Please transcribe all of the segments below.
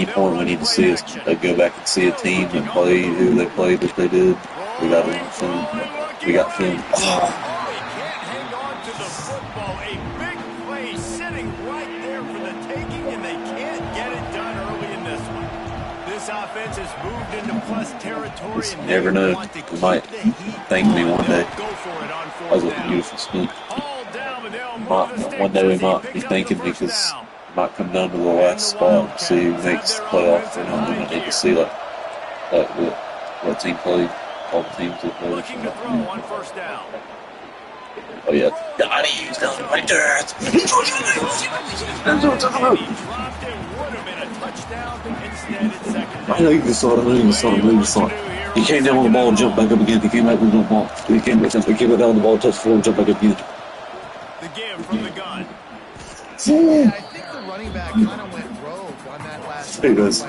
any point we need to see us go back and see a team that played who they played that they did. We got it on film. We got film. He can't hang on to the football. A big play sitting right there for the taking, and they can't get it done early in this one. This offense has moved into plus territory. Just never know. You might thank me one day. That was a beautiful speech. One day we might be thanking me because we might come down to the last spot and see who makes the playoff. And then we need to see like what team played, all the teams that played. Oh yeah, Dottie's down right there. That's what I'm talking about. I know you saw it. He came down on the ball and jumped back up again. He came back with the ball. He came down on the ball, touched the floor, and jumped back up again. The give from the gun. Yeah, I think the running back kind of went rogue on that last play. He was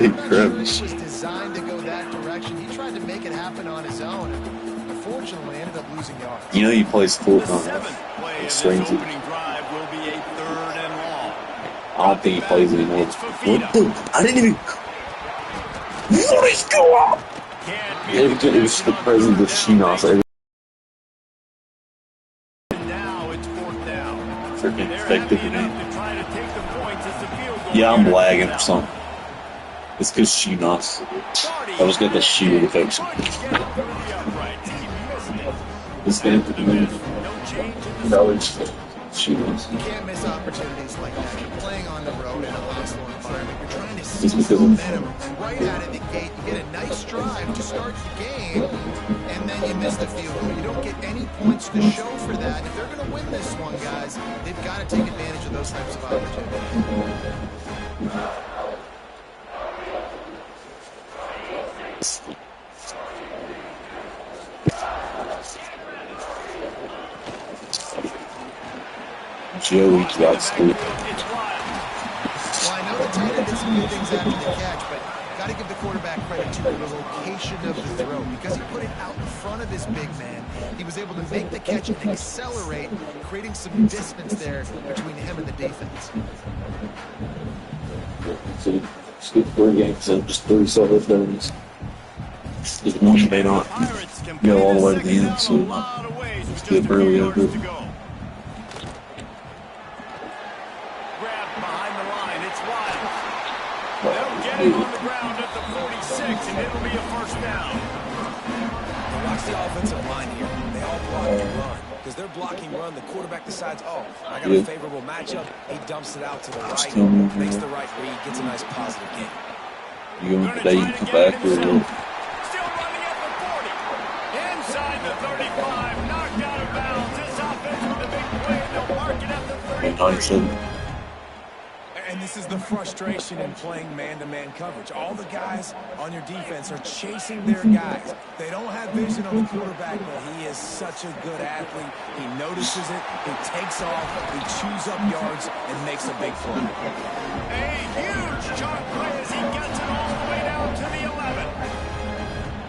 designed to go that direction. He tried to make it happen on his own. Unfortunately, ended up losing yards. You know he plays full time. Strange. I don't think he plays anymore. What the? I didn't even. What is going on? It was just the presence of Shinos. Freaking effective. Yeah, I'm lagging or something. It's because Shinos. I was got the shield infection. This game for the move. You can't miss opportunities like that. You're playing on the road in a hostile environment. You're trying to seize momentum right out of the gate. You get a nice drive to start the game, and then you miss the field goal. You don't get any points to show for that. If they're going to win this one, guys, they've got to take advantage of those types of opportunities. Joey throughout school. Well, I know the tight end did some good things after the catch, but got to give the quarterback credit to the location of the throw. Because he put it out in front of his big man, he was able to make the catch and accelerate, creating some distance there between him and the defense. So, skip 3 games and just 3 solid downs. Just one may not go all the way to the end, so let's get early over it. On the ground at the 46, and it'll be a first down. Watch the offensive line here. They all block and run. Because they're blocking run, the quarterback decides, oh, I got a favorable matchup. He dumps it out to the right, makes the right read, gets a nice positive game. You going today, you come back or Still running at the 40. Inside the 35, knocked out of bounds. This offense with a big play, and they'll mark it at the 33. And this is the frustration in playing man-to-man coverage. All the guys on your defense are chasing their guys. They don't have vision on the quarterback, but he is such a good athlete. He notices it, he takes off, he chews up yards, and makes a big play. A huge chunk play as he gets it all the way down to the 11.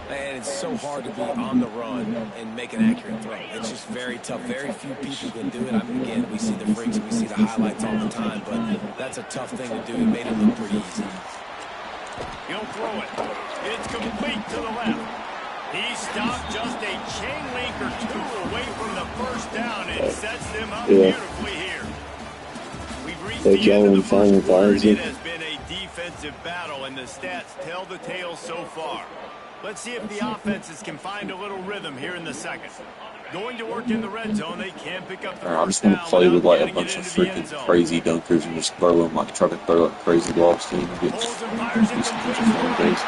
And it's so hard to be on the run and make an accurate throw. It's just very tough. Very few people can do it. I mean, again, we see the freaks and we see the highlights all the time, but that's a tough thing to do. He made it look pretty easy. He'll throw it. It's complete to the left. He stopped just a chain link or 2 away from the first down. It sets them up beautifully here. We've reached the end of the first quarter. It has been a defensive battle, and the stats tell the tale so far. Let's see if the offenses can find a little rhythm here in the second. Going to work in the red zone, they can pick up the I'm just going to play with like a bunch of freaking crazy dunkers and just throw them, like try to throw like crazy balls to them and get some things.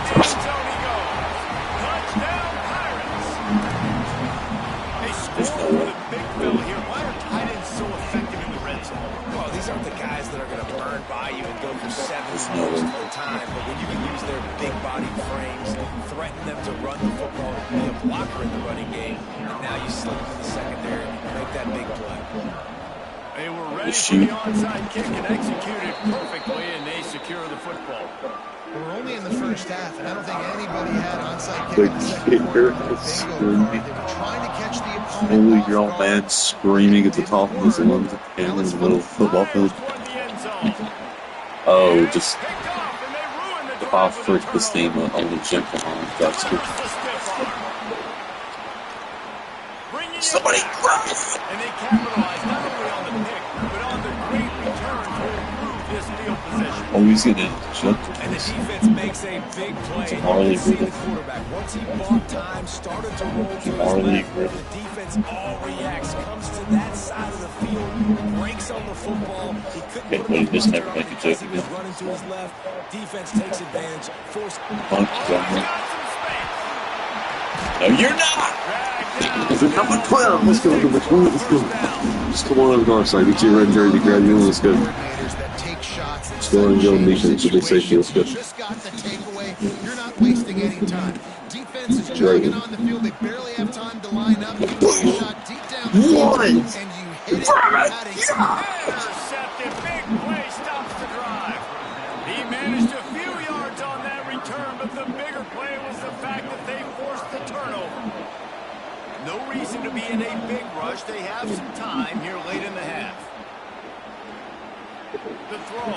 Touchdown Pirates! They score with a big bill here. Why are tight ends so effective in the red zone? Well, these aren't the guys that are going to burn by you and go for 7 most of the time, but when you can use their big body frames, threaten them to run the football, be a blocker in the running game, and now you slip into the secondary and make that big play. They were ready for the onside kick and executed perfectly, and they secure the football. We're only in the first half, and I don't think anybody had onside kick in the second quarter. They were trying to catch the opponent. Only your old man screaming at the top of his lungs in the middle of the football field. Oh, just If I freak this team up, I'm going to jump behind. That's good. Somebody grab it! And they capitalize not only on the pick, but on the great return to improve this field position. Oh, he's going to jump. And the defense makes a big play. You can see the quarterback. Once he bought time, started to roll to his left, the defense all reacts, comes to that side of the field, breaks on the football. He couldn't put it just never make a joke he was running to his left. Defense takes advantage. Force. No, you're not! Is it number 12? Let's go, number 12. Let's go. Just come on over to our side. Get your red jersey, grab you. Let's go. Score and go in defense. Should be safety. Let's go. Just got the takeaway. You're not wasting any time. Defense is jogging on the field. They barely have time to line up. You take a shot deep down the field, and you hit it. Intercepted. Big play stops the drive. He managed a few yards on that return, but the bigger play was the fact that they forced the turnover. No reason to be in a big rush. They have some time here late in the half. The throw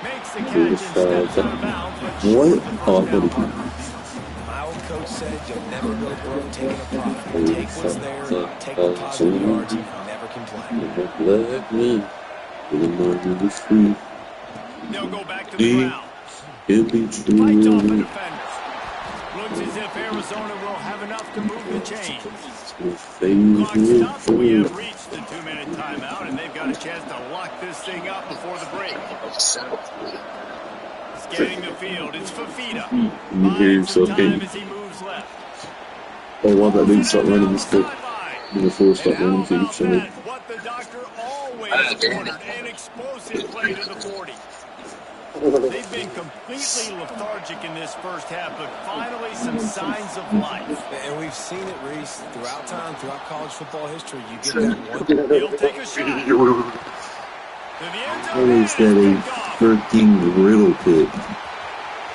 makes the catch and steps out of bounds. What? Oh, My old coach said you'll never go broke taking a profit. Take what's there, take the positive yards, and never complain. They'll go back to the ground. Fights off the defender. Looks as if Arizona will have enough to move the chains. Clock stopped. We have reached the 2-minute timeout, and they've got a chance to lock this thing up before the break. Scanning the field, it's Fafita. You hear yourself getting. As he moves left. Oh, why that dude start running this quick? Before start running to each other. What the doctor always ordered, an explosive play to the 40. They've been completely lethargic in this first half, but finally some signs of life. And we've seen it, Reese, throughout time, throughout college football history. You get that one. He'll take a shot. How is that a freaking riddle pick?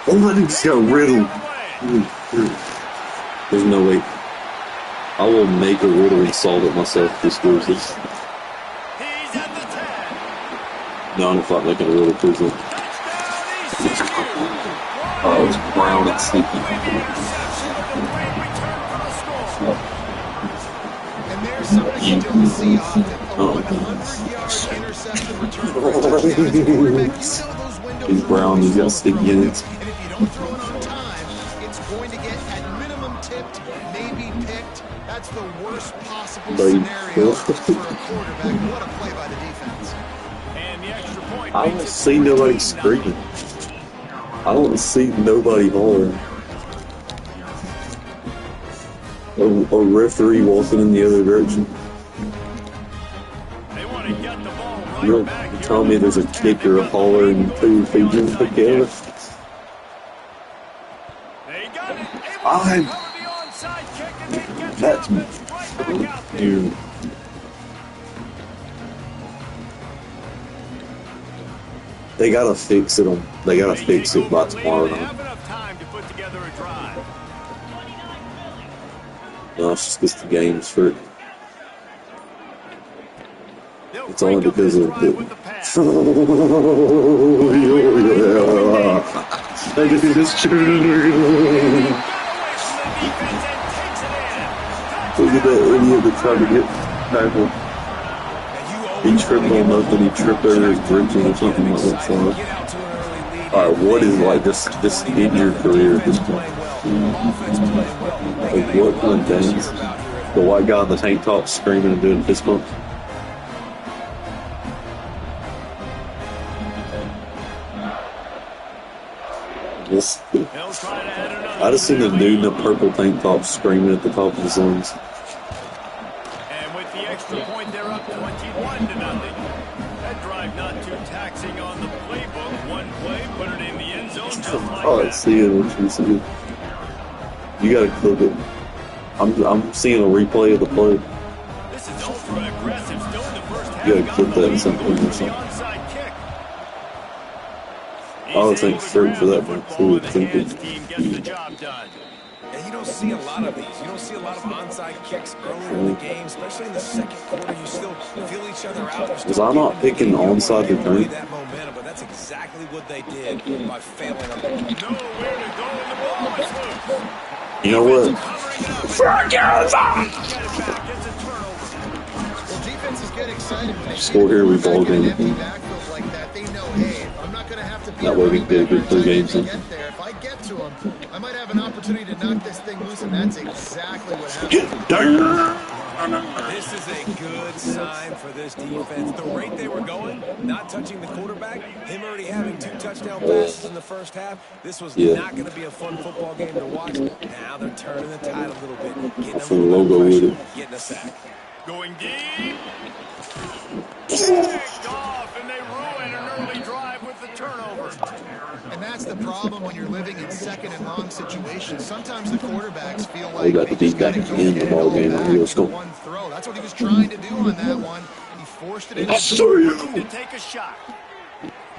Oh, that dude just got riddled. There's no way. I will make a riddle and solve it myself if this goes this. He's at the 10. No, I don't feel like making a riddle prison. Oh, it's brown and sticky. And there's something you don't see often. A 100-yard interception return for a touchdown. As a quarterback, you know those windows. He's brown, he's got sticky in it. And if you don't throw it on time, it's going to get at minimum tipped, maybe picked. That's the worst possible scenario for a quarterback. What a play by the defense. And the extra point. I don't see nobody screaming. I don't see nobody hollering. A referee walking in the other direction. They want to get the ball right You're back. telling me there's a kicker, a holler, and two features together? They got it. That's you. They gotta fix it. They gotta fix it by tomorrow night. No, it's just because the game's for. It's only because of the. I just this Look at that idiot that tried to get tackled. He tripped on nothing. He tripped over his bridges or something like that. Alright, what is like this in your career at this point? Like what kind of things? The white guy in the tank top screaming and doing fist bumps? Yes. I just seen a dude in a purple tank top screaming at the top of his lungs. And with the extra point, they're up 21-0. That drive not too taxing on the playbook. One play, put it in the end zone just like Oh, that. see it. You gotta clip it. I'm seeing a replay of the play. This is ultra aggressive. Still in the first half. You gotta clip that in some point or The something. onside kick. I would think fruit for that one too. The hands team gets the job done. And you don't see a lot of these. You don't see a lot of onside kicks early in the game, especially in the second quarter. You still feel each other out. Was I not picking the onside return? That momentum, but that's exactly what they did by failing on the Nowhere to go, and the ball is loose. You know what? Well, defenses get excited when they Score here, we ball game. empty backfield like that. They know, hey, I'm not going to have to be That way we can get a good 3 games in. get there. If I get to him, I might have an opportunity to knock this thing loose, and that's exactly what happened. This is a good sign for this defense. The rate they were going, not touching the quarterback, him already having 2 touchdown passes in the first half. This was not going to be a fun football game to watch. Now they're turning the tide a little bit, getting a little bit of pressure, getting a sack. Going deep. Picked off, and they ruin an early drive with the turnover. And that's the problem when you're living in second and long situations. Sometimes the quarterbacks feel like We got the beat back in the ball game. Let's go. one throw. That's what he was trying to do on that one. He forced it in. I'll show you. To take a shot.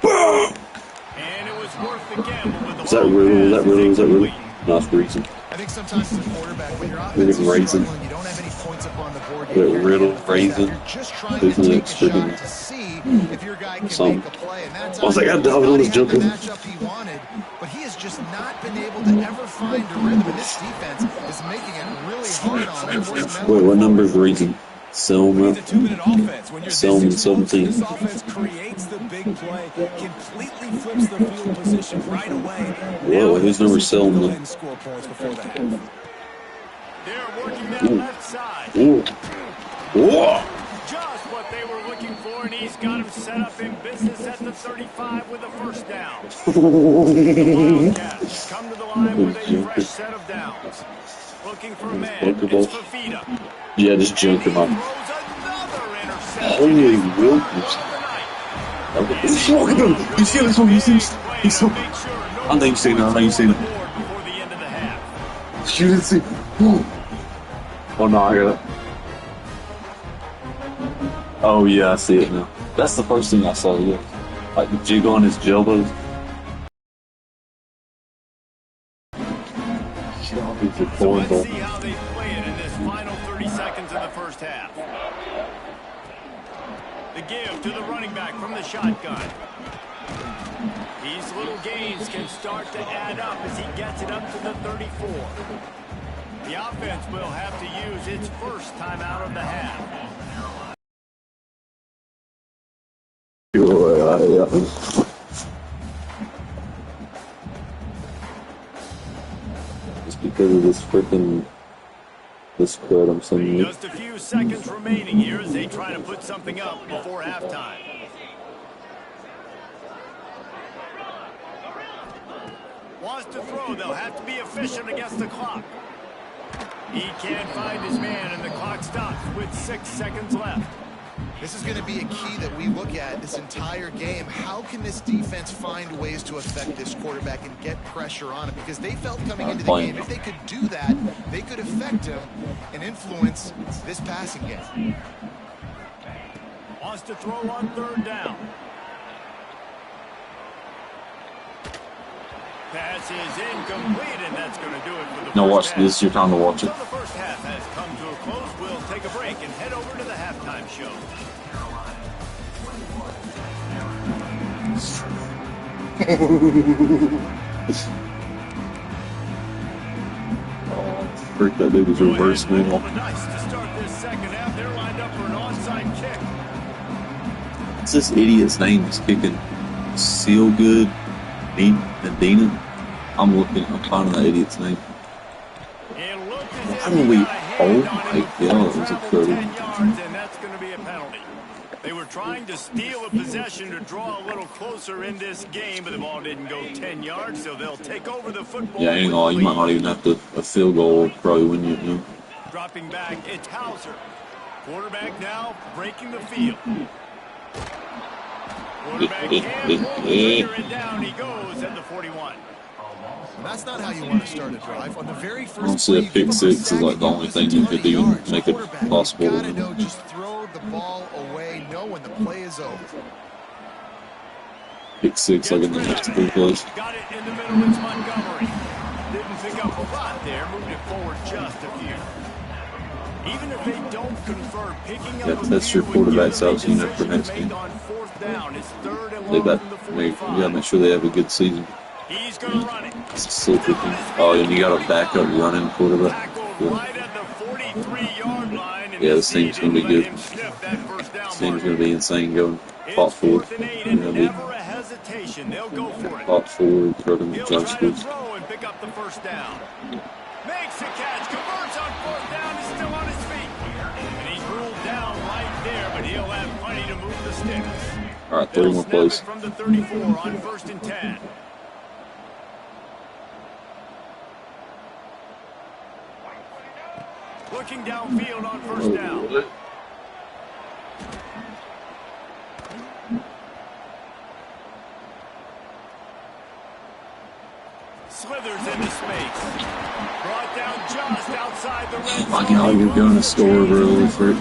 And it was worth the gamble with the Is that real? Is that real? Nice reason. I think sometimes as a quarterback, when your We're offense is getting struggling, you don't have any points up on the board. Get riddle, raisin. You're just trying to take a shot to see if your guy can make a play. And that's I was like, I doubt it was joking. the matchup he wanted, but he has just not been able to ever find a rhythm. And this defense is making it really hard on him. Wait, what number is reason? Selma. It's a 2-minute offense. When you're Selma this exposed, 17. this offense creates the big play, completely flips the field position right away. Whoa, who's number Selma? Go ahead and score points before that. They're working that left side. Ooh. Whoa. Just what they were looking for, and he's got him set up in business at the 35 with a first down. Wildcats come to the line with a fresh set of downs. Looking for a man. It's Fafita. Yeah, just junk him up. Throws another interception. Holy Wilkins. Look at him. You see this one? You see this? He's so... I think you've seen it. I think you've seen it. Before the end of the half. You didn't see. Oh no, I hear that. Oh yeah, I see it now. That's the first thing I saw. Yeah, like the jig on his elbows. So let's see how they play it in this final 30 seconds of the first half. The give to the running back from the shotgun. These little gains can start to add up as he gets it up to the 34. The offense will have to use its first timeout of the half. Just because of this crud I'm sending you. Just a few seconds remaining here as they try to put something up before halftime. Wants to throw, they'll have to be efficient against the clock. He can't find his man, and the clock stops with 6 seconds left. This is going to be a key that we look at this entire game. How can this defense find ways to affect this quarterback and get pressure on him? Because they felt coming into the game, if they could do that, they could affect him and influence this passing game. Wants to throw on 3rd down. Pass is incomplete, and that's going to do it for the Now first watch half. this. You're trying to watch So it. the first half has come to a close. We'll take a break and head over to the halftime show. Freak, that dude was reverse man. Nice to start this second half. They're lined up for an onside kick. What's this idiot's name that's kicking? Seal Good Medina? I'm finding that idiot's name. It looked as if Finally, he got a hand oh on my it. God, it was 10 incredible. yards, and that's going to be a penalty. They were trying to steal a possession to draw a little closer in this game, but the ball didn't go 10 yards, so they'll take over the football. Yeah, ain't all. You might not even have to a field goal probably win you. You know? Dropping back, it's Hauser. Quarterback now breaking the field. Quarterback can't pull the trigger, and down he goes at the 41. That's not how you want to start a drive. On the very first Honestly, a play, pick six is like the only thing you could do to make it possible. You gotta know, just throw the ball away. Know when the play is over. Pick six like in the next 3 plays. Got it in the middle, it's Montgomery. Didn't pick up a lot there, moving just a few. Even if they don't convert, picking up that's your quarterback's house unit for next game. They gotta make sure they have a good season. He's going to run it. Oh, and you got a backup running quarterback. Right at the 43-yard line. Yeah, this team's going to be good. This team's going to be insane going pop forward. Never a hesitation. They'll go for it. Pop forward, throw them to He'll Josh try to throw and pick up the first down. Makes the catch, converts on fourth down, is still on his feet. And he's ruled down right there, but he'll have plenty to move the sticks. All right, 3 more plays. From the 34 on 1st and 10. Looking downfield on 1st down. Slithers into space. Brought down just outside the red zone. My God, you're going to score early for it.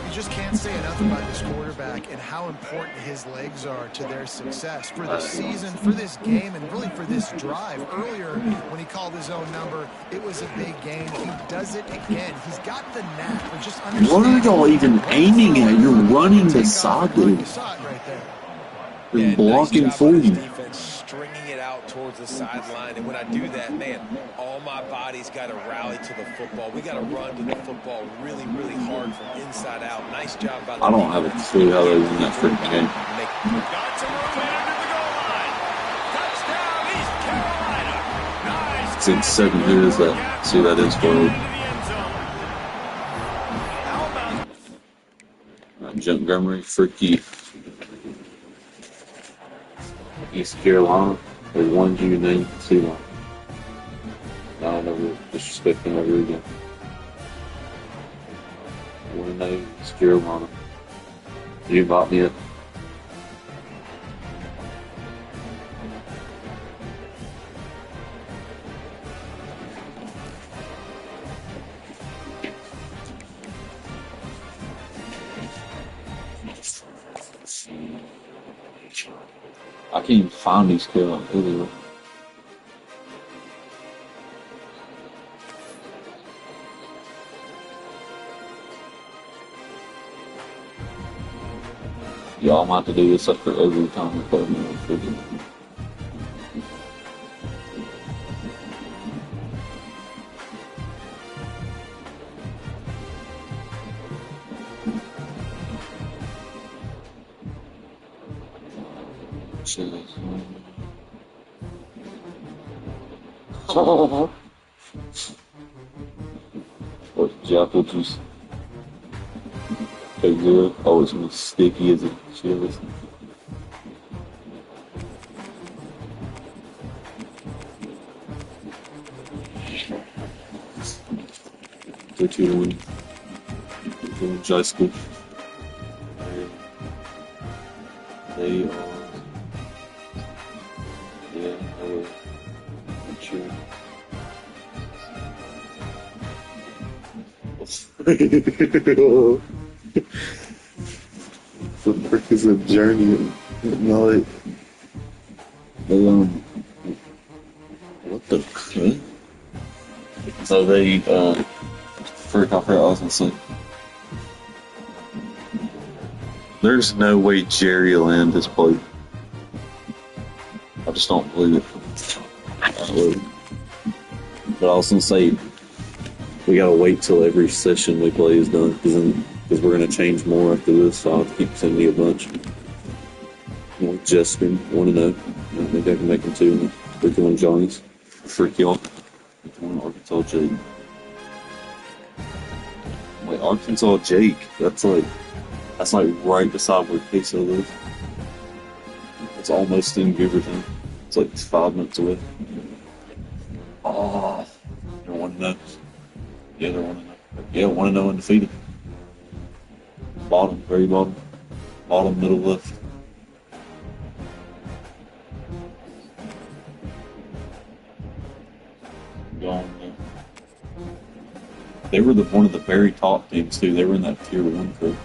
You just can't say enough about this quarterback and how important his legs are to their success for the season, for this game, and really for this drive. Earlier, when he called his own number, it was a big game. He does it again. He's got the knack for just understanding. What are y'all even aiming at? You're running the side, dude. You saw it right there. You're blocking for you. Stringing it out towards the sideline, and when I do that, man, all my body's got to rally to the football. We got to run to the football really, really hard from inside out. Nice job by the I don't have a clue how they win that freaking game. Got some room under the goal line. Touchdown, East Carolina. Nice. It's in 7. Who is that? See, that is for Montgomery, freaky. East Carolina. They won you name C line. I don't know, we're disrespecting over again. 1-0 East Carolina. You bought me it. I can't even find these Carolina anywhere. Y'all, I'm about to do this after every time we play me. What's the apple juice? Okay, good. Oh, it's gonna be sticky as it chills. They're 2-1. Doing high school. They are. Yeah, I'm sure. The frick is a journey at night. What the fuck? So they, frick, I forgot what I was gonna say. There's no way Jerry Land has played. I just don't believe it. I don't believe it. But I was gonna say, we gotta wait till every session we play is done, because we're gonna change more after this. So I'll keep sending you a bunch. More Justin, 1-0. Maybe I can make them 2. Freaky one Johnny's. Freaky one. One Arkansas Jake. Wait, Arkansas Jake. That's like right beside where Queso lives. It's almost in Giverton. It's like 5 minutes away. Oh, they're 1-0. Yeah, they're 1-0. Yeah, 1-0 undefeated. Bottom, very bottom. Bottom, middle left. Gone. They were one of the very top teams too. They were in that tier 1 crew.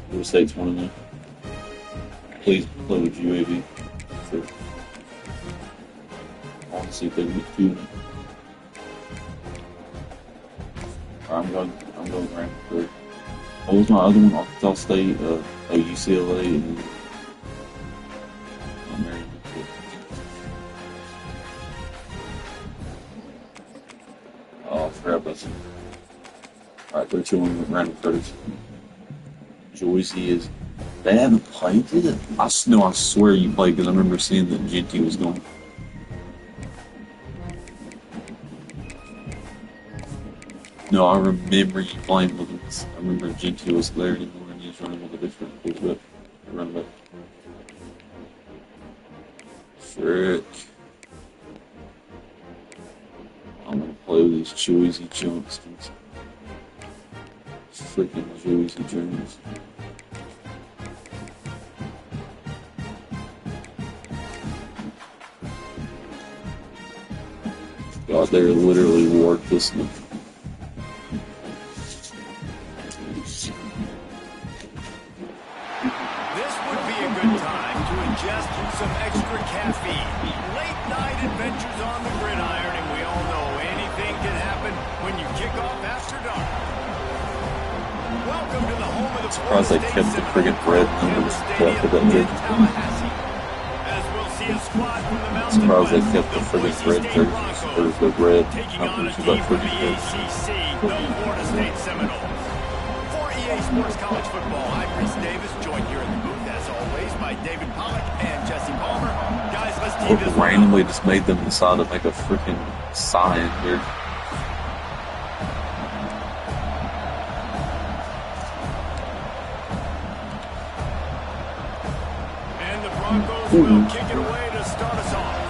Florida State's 1-0. please play with UAV. So, I want to see if they can get two. I'm going rank 3. What was my other one? Arkansas State, UCLA, and American. Oh, I forgot about that. Alright, they're chilling with random critters. Joycey is. They haven't played it? I swear you played because I remember seeing that Genty was going. No, I remember you playing with him. I remember Genty was there anymore and he was running with a different fullback. Running back. Frick. I'm gonna play with these Joycey Johnsons. Freaking Joycey Jones. God, they're literally worthless. Some extra caffeine. Late night adventures on the gridiron, and we all know anything can happen when you kick off after dark. Welcome to the home of the surprised they kept the friggin' red numbers after that jersey. As we'll see a squad from the mountain. Surprised they kept the friggin' red jerseys, or the red numbers about friggin' ACC, the Florida State Seminoles. For EA Sports College Football, I'm Reese Davis, joined here in the booth as always by David Pollock and Jesse Palmer. Guys, let's tee this randomly just made them decide to make a freaking sign here. And the Broncos will kick it away to start us off.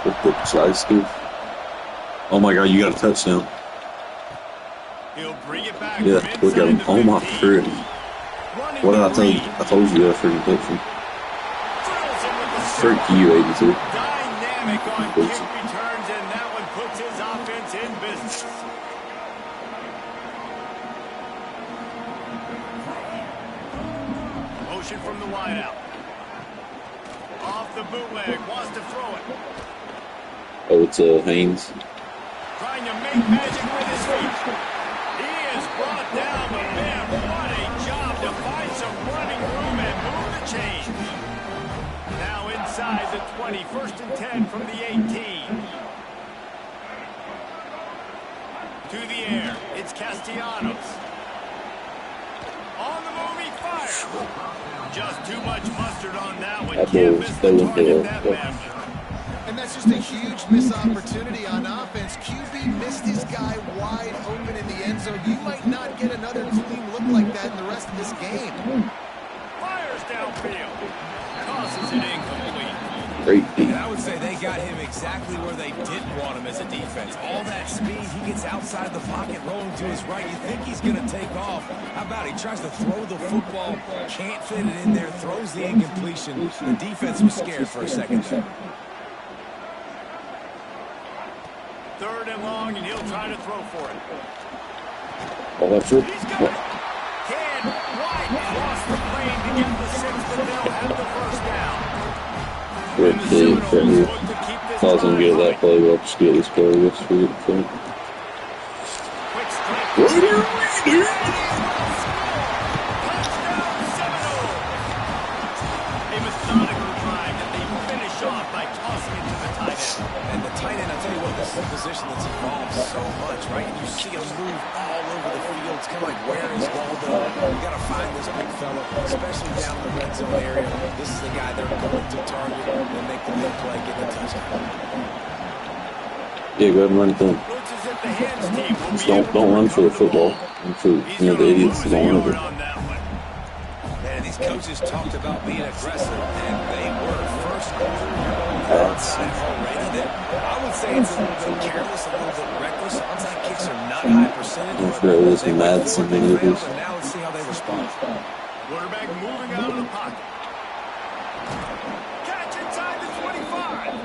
With the Shiesty. Oh my god, you got a touchdown. He'll bring it back. Yeah, look at him. Oh my frick. What did I tell you? I told you that freaking touchdown. Frick you, 82. Dynamic on kick returns, and that one puts his offense in business. Motion from the wideout. Off the bootleg, wants to throw it. Oh, it's Haynes. Trying to make magic with his feet. He is brought down, but man, what a job to find some running room and move the chains. Now inside the 20, 1st and 10 from the 18. To the air, it's Castellanos. On the move, he fires. Just too much mustard on that one. Can't miss the target that man. And that's just a huge missed opportunity on offense. QB missed his guy wide open in the end zone. You might not get another clean look like that in the rest of this game. Fires downfield. Tosses it incomplete. Great deep. And I would say they got him exactly where they didn't want him as a defense. All that speed, he gets outside the pocket, rolling to his right. You think he's going to take off. How about he tries to throw the football, can't fit it in there, throws the incompletion. The defense was scared for a second there. 3rd and long, and he'll try to throw for it. Oh, that's it. He's got it. Can White cross the plane to get the 6, but they'll have the 1st down. Great deep right here. If I was going to get that play, but I'll just get this play. Let's forget the thing. Quick strike. Touchdown, Seminoles. A methodical drive that they finish off by tossing it to the tight end. And the tight end, I'll tell you what, this is a position that's evolved so much, right? And you see him move all over the field. It's kind of like, where is Waldo? You got to find this big fella, especially down in the red zone area. This is the guy they're going to target and make the big play, get the touchdown. Yeah, go ahead and run it down. Blitzes at the hands team. Just don't run for the football. Run for, the idiots that don't run it. Man, these coaches talked about being aggressive, and they were. First quarter, That's already there. I would say it's a little bit careless, a little bit reckless. Onside kicks are not high percentage. I'm sure it was Madsen they did this. Now let's see how they respond. Quarterback moving out of the pocket. Catch inside the 25.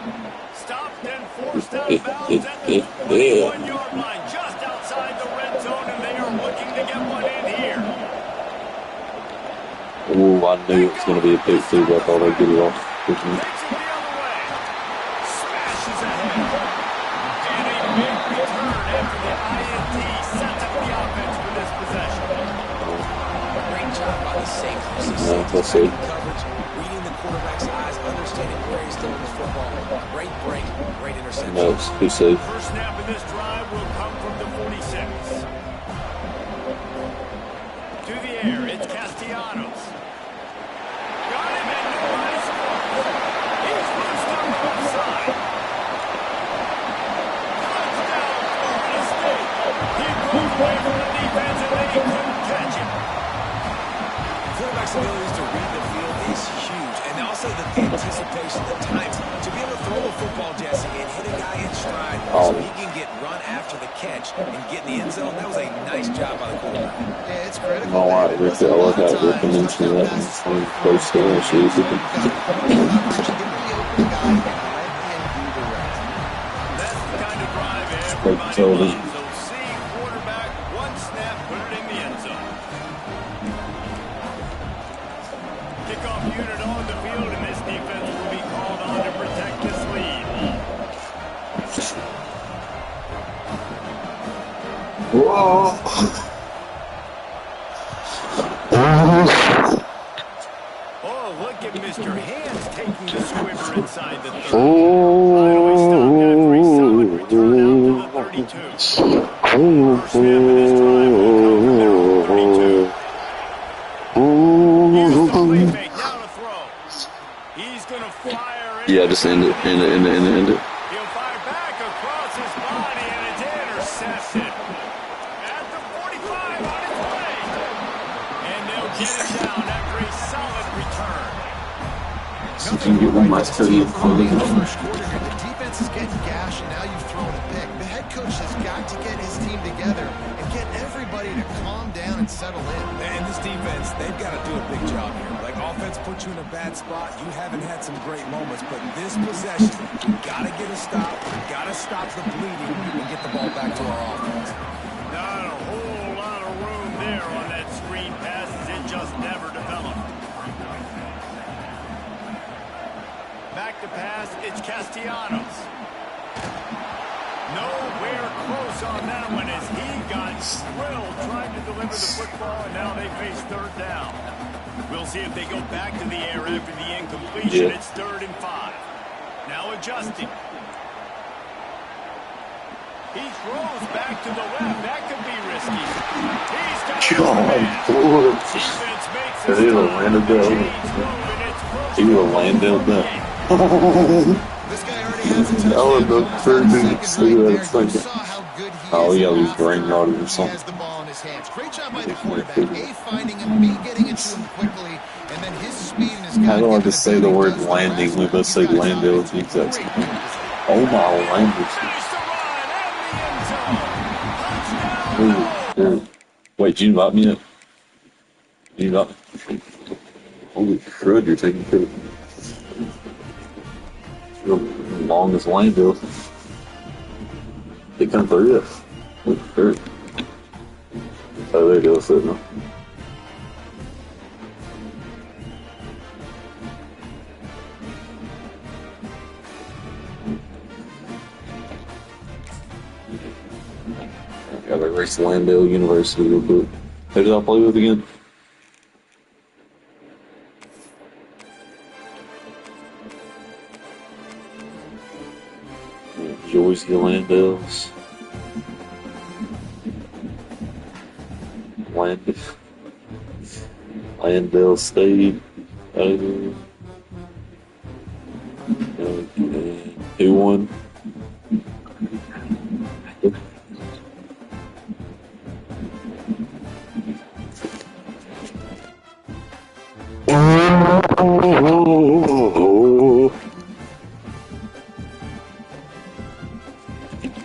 Stopped and forced out of bounds at the 21-yard line, just outside the red zone, and they are looking to get one in here. Ooh. Well, I knew it was going to be a pick too, but I thought I'd get it off. Takes it the other way. Smashes ahead. And a big return after the INT sets up the offense for this possession. Great job by the safety. Coverage, reading the quarterback's eyes, understanding where he's throwing the football. Great break, great interception. No, it's too safe. First snap of this drive will come from the 46. To the air, it's Castellanos. Got him and nobody's close. He's loosed on the left side. Touchdown, Florida State. He broke away from the defense and then he couldn't catch him. Quarterback's abilities to read the field is huge, and also the anticipation, the time to be able to throw a football, Jesse, and hit a guy in stride so he can get run after the catch and get in the end zone. That was a nice job by the quarterback. Yeah, it's critical. No, I like how ripping into that from close to the shoes. That's the kind of drive everybody loves. So seeing quarterback, one snap, put it in the end zone. Kickoff unit on the field, and this defense will be called on to protect this lead. Whoa! Oh, look at Mr. Hands taking the squibber inside the 30. Oh! Finally stopped at a 3 solid return out to the 32. First snap of this drive will come from the 32. Here's the play fake, now to throw. He's going to fire in. Yeah, just end it. He'll fire back across his body, and it's intercepted. At the 45 on its way. And they'll get it down after a solid return. You can get one last tell you. The defense is getting gashed, and now you've thrown a pick. The head coach has got to get his team together and get everybody to calm down and settle in. And this defense, they've got to do a big job here. Like, offense puts you in a bad spot. You haven't had some great moments, but this possession, you got to get a stop. You got to stop the bleeding and get the ball back to our offense. Not a whole lot of room there on that screen pass, as it just never developed. Back to pass, it's Castellanos. Nowhere close on that one as he got drilled trying to deliver the football, and now they face third down. We'll see if they go back to the air after the incompletion. Yeah. It's 3rd and 5. Now adjusting. He throws back to the left. That could be risky. He's got God, defense makes he his would have time. landed Change that. move, and it's first He would have and landed 10. that. This guy already has a touchdown. That would look pretty. See what I'm You thinking. saw how good he Oh, is he got in his brain after rotted or he something. has the ball in his hands. Great job by the quarterback. A, finding him, B, getting it to him quickly, and then his speed and his How do I God-given just say the ability word does landing? the We rest. both say You guys Landale are with the exact same great. thing. Oh my language. Finish the run and the end zone. Touchdown. Ooh. Wait, did you invite me yet? Did you invite me? Holy crud, you're taking care of the longest Landale. They come through this. Holy crud. Oh, there you go, sitting up. Gotta race Landale University real quick. Who did I play with again? Joyce the Landales. Landale State. Who won?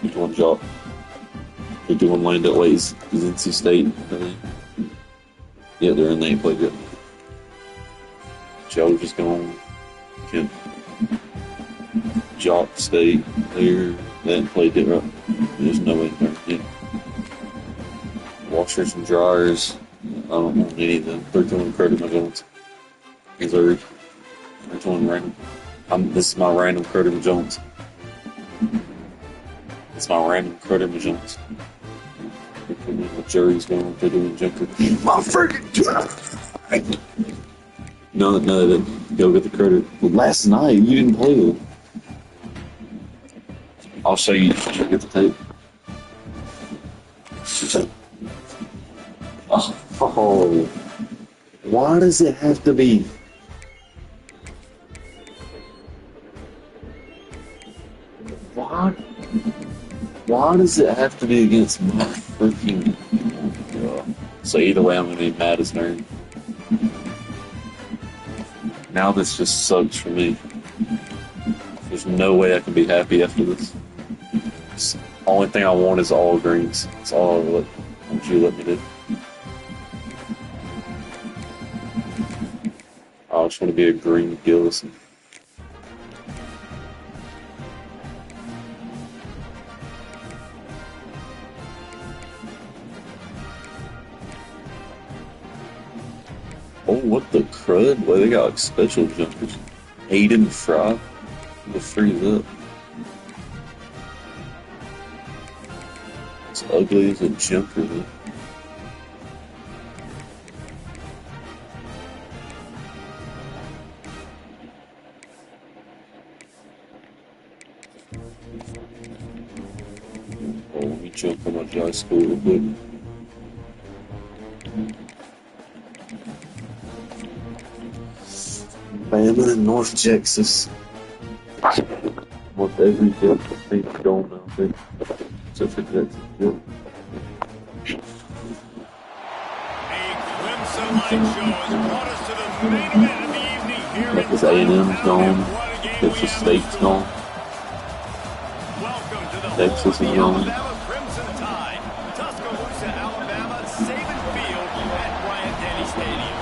He's one job. They're doing line that way is NC State. Yeah, they're in the ain't played yet. Joe just going Kent. Jock State there. They haven't played it right. There's no way there. Yeah. Washers and dryers. I don't want any of them. They're doing credit my guns. Missouri. There's one random. This is my random Curtis Jones. It's my random Curtis Jones. The jury's going to do a junker. My freaking No, go get the credit. Well, last night you didn't play it. I'll show you. Get the tape. Oh, why does it have to be? Why does it have to be against my freaking? So either way, I'm gonna be mad as nerd. Now this just sucks for me. There's no way I can be happy after this. The only thing I want is all greens. That's all I want you to let me do. I just want to be a green Gillison. Oh, what the crud? Well, they got like special jumpers. Aiden Fry. The freeze up. It's ugly as a jumper, though. Oh, let me jump on my dry school real quick. Bama and North Texas. What every joke I think going out there. Except for Texas. Yep. A Crimson Light show has brought us to the main event of the evening here Texas A&M's gone. Texas State's gone. Welcome to the Texas is gone. Alabama Crimson Tide, Tuscaloosa, Alabama, Saban Field at Bryant-Denny Stadium.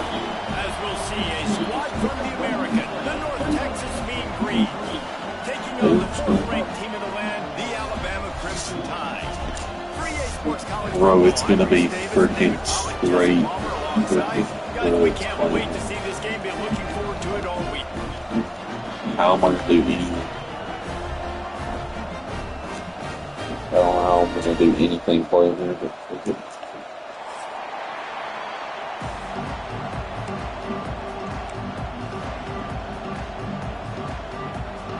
As we'll see, a squad from the American, the North Texas Mean Green, taking on the fourth-ranked team in the land, the Alabama Crimson Tide. 3A Sports College Bro, it's gonna be freaking great. Guys, we can't wait to see this game. Been looking forward to it all week. How am I gonna do anything? I don't know how I'm gonna do anything playing here, but okay.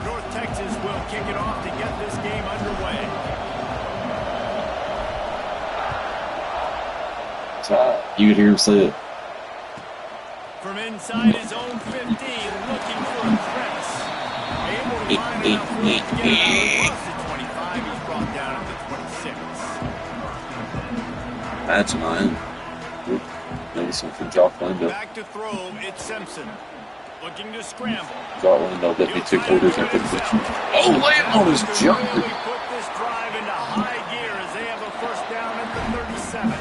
North Texas will kick it off to get this game underway. You could hear him say it. From inside his own 15, looking for a press. Able to find enough room to get it across the 25. He's brought down at the 26. Imagine I am. Noticing for Jock Lindo. Back to throw, it's Simpson. Looking to scramble. Jock Lindo got me 2 quarters after the pitch. Oh, land on his jumper. Really put this drive into high gear as they have a first down at the 37.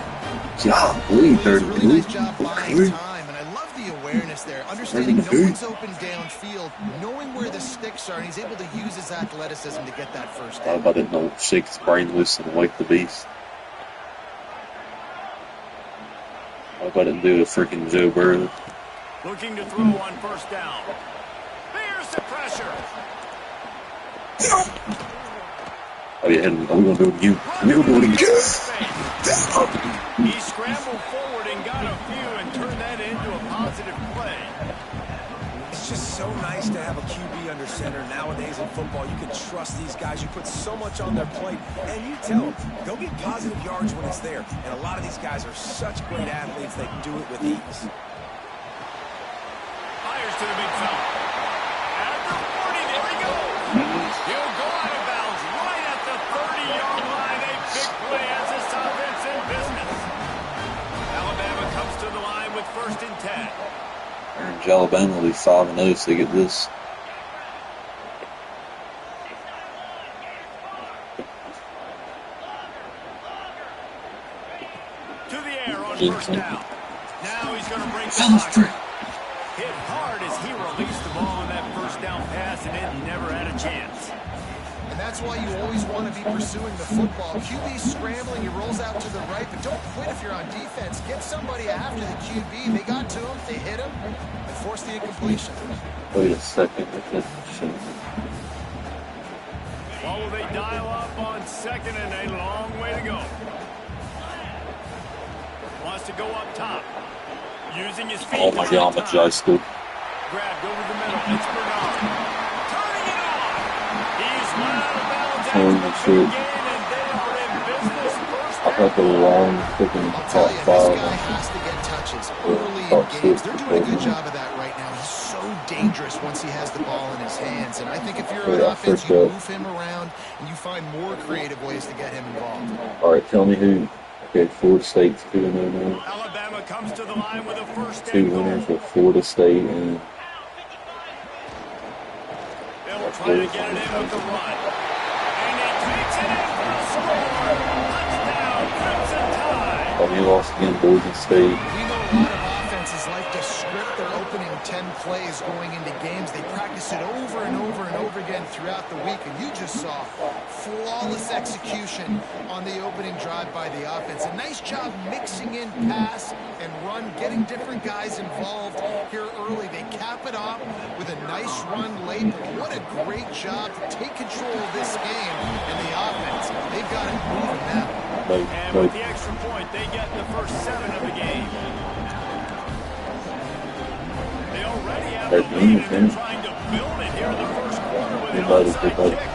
Golly, Does a really nice job buying Okay. time, and I love the awareness there. Understanding no one's open downfield, knowing where the sticks are, and he's able to use his athleticism to get that first Thought down. about it, no, shake his brain loose and wake the beast. How about it do a freaking Joe Burrow? Looking to throw on first down. There's the pressure. Oh yeah, and we're gonna do it again. We're gonna do it again. He scrambled forward and got a few and turned that into a positive play. It's just so nice to have a QB under center. Nowadays in football, you can trust these guys. You put so much on their plate, and you tell them they'll get positive yards when it's there. And a lot of these guys are such great athletes, they can do it with ease. Fires to the big fella. At the 40, there he goes. He'll go out of bounds right at the 30-yard line. A big play as this offense in business. Alabama comes to the line with first and 10. Orange Alabama will be 5-0 if they get this. To the air on first down. Now he's going to break the pocket. Hit hard as he released the ball on that first down pass, and it never had a chance. And that's why you always want to be pursuing the football. QB's scrambling, he rolls out to the right, but don't quit if you're on defense. Get somebody after the QB. They got to him, they hit him, they forced the incompletion. Wait a second. Well, will they dial up on second and a long way to go? Wants to go up top. Using his feet. Oh my God, I'm a high school. Grabbed over the middle. It's Bernard. Turning it on. He's run out of bounds Holy after the shit. game, and they are in business. First I got the long freaking I'll tell top you, this five. guy has to get touches early in games. They're doing a good job of that right now. He's so dangerous once he has the ball in his hands. And I think if you're on offense, you move him around and you find more creative ways to get him involved. All right, tell me who. Okay, Florida State's 2-0 now. Alabama comes to the line with a first Two and winners goal. with Florida State and They'll try to get it in with the run. And he takes it in for a score. Touchdown, Crimson Tide. oh, he lost again, Boise State. We know a lot of offenses like to script their opening 10 plays going into games. They practice it over and over and over again throughout the week, and you just saw flawless execution on the opening drive by the offense. A nice job mixing in pass and run, getting different guys involved here early. They cap it off with a nice run late, but what a great job to take control of this game and the offense. They've got it moving now. And with the extra point, they get the first 7 of the game. They already have the lead, and they're trying to build it here in the first quarter with an onside kick.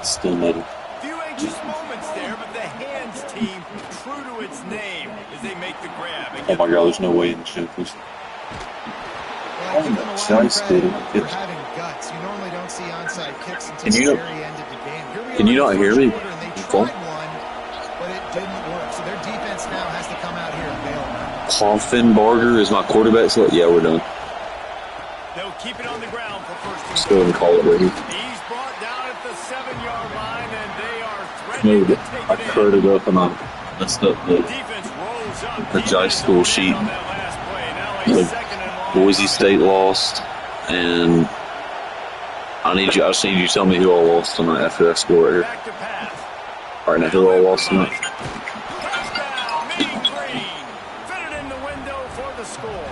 Still made it. Few anxious moments there, but the hands team true to its name as they make the grab. And Oh my God, there's no way in Champions. Well, I give them a lot of Nice, credit dude. for having guts. You normally don't see onside kicks until Can you the not- very end of the game. Here we Can are you in not the hear first me? quarter, and they Nicole? tried one, but it didn't work. So their defense now has to come out here and bail them out. Coffin Barger is my quarterback. So yeah, we're done. they'll keep it on the ground for first Let's and go and call it ready. He's brought down at the 7-yard line, and they are threatening No, to I take it cut in. it up and I messed up the Defense rolls up. The Jai School sheet. On that last play. Now a the second and long. Boise State lost, and I just need you to tell me who all lost tonight after that score right here. Back to pass. All right, now who all lost tonight? Touchdown, Mean Green. Fitted in the window for the score.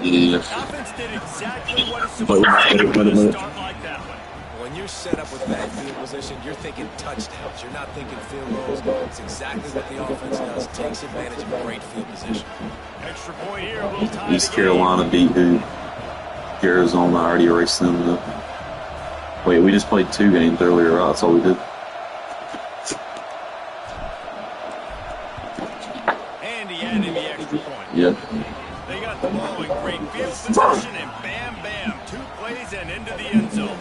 Yeah. Offense did exactly what it's Wait, supposed to do wait a to minute. start like that one. When you're set up with bad field position, you're thinking touchdowns. You're not thinking field goals. It's exactly what the offense does. Takes advantage of a great field position. Extra point here will tie East the game. Carolina beat who? Arizona. I already erased them though. Wait, we just played 2 games earlier, right? That's all we did. And he added the extra point. Yep. They got the ball in great field position, and bam, bam, 2 plays and into the end zone.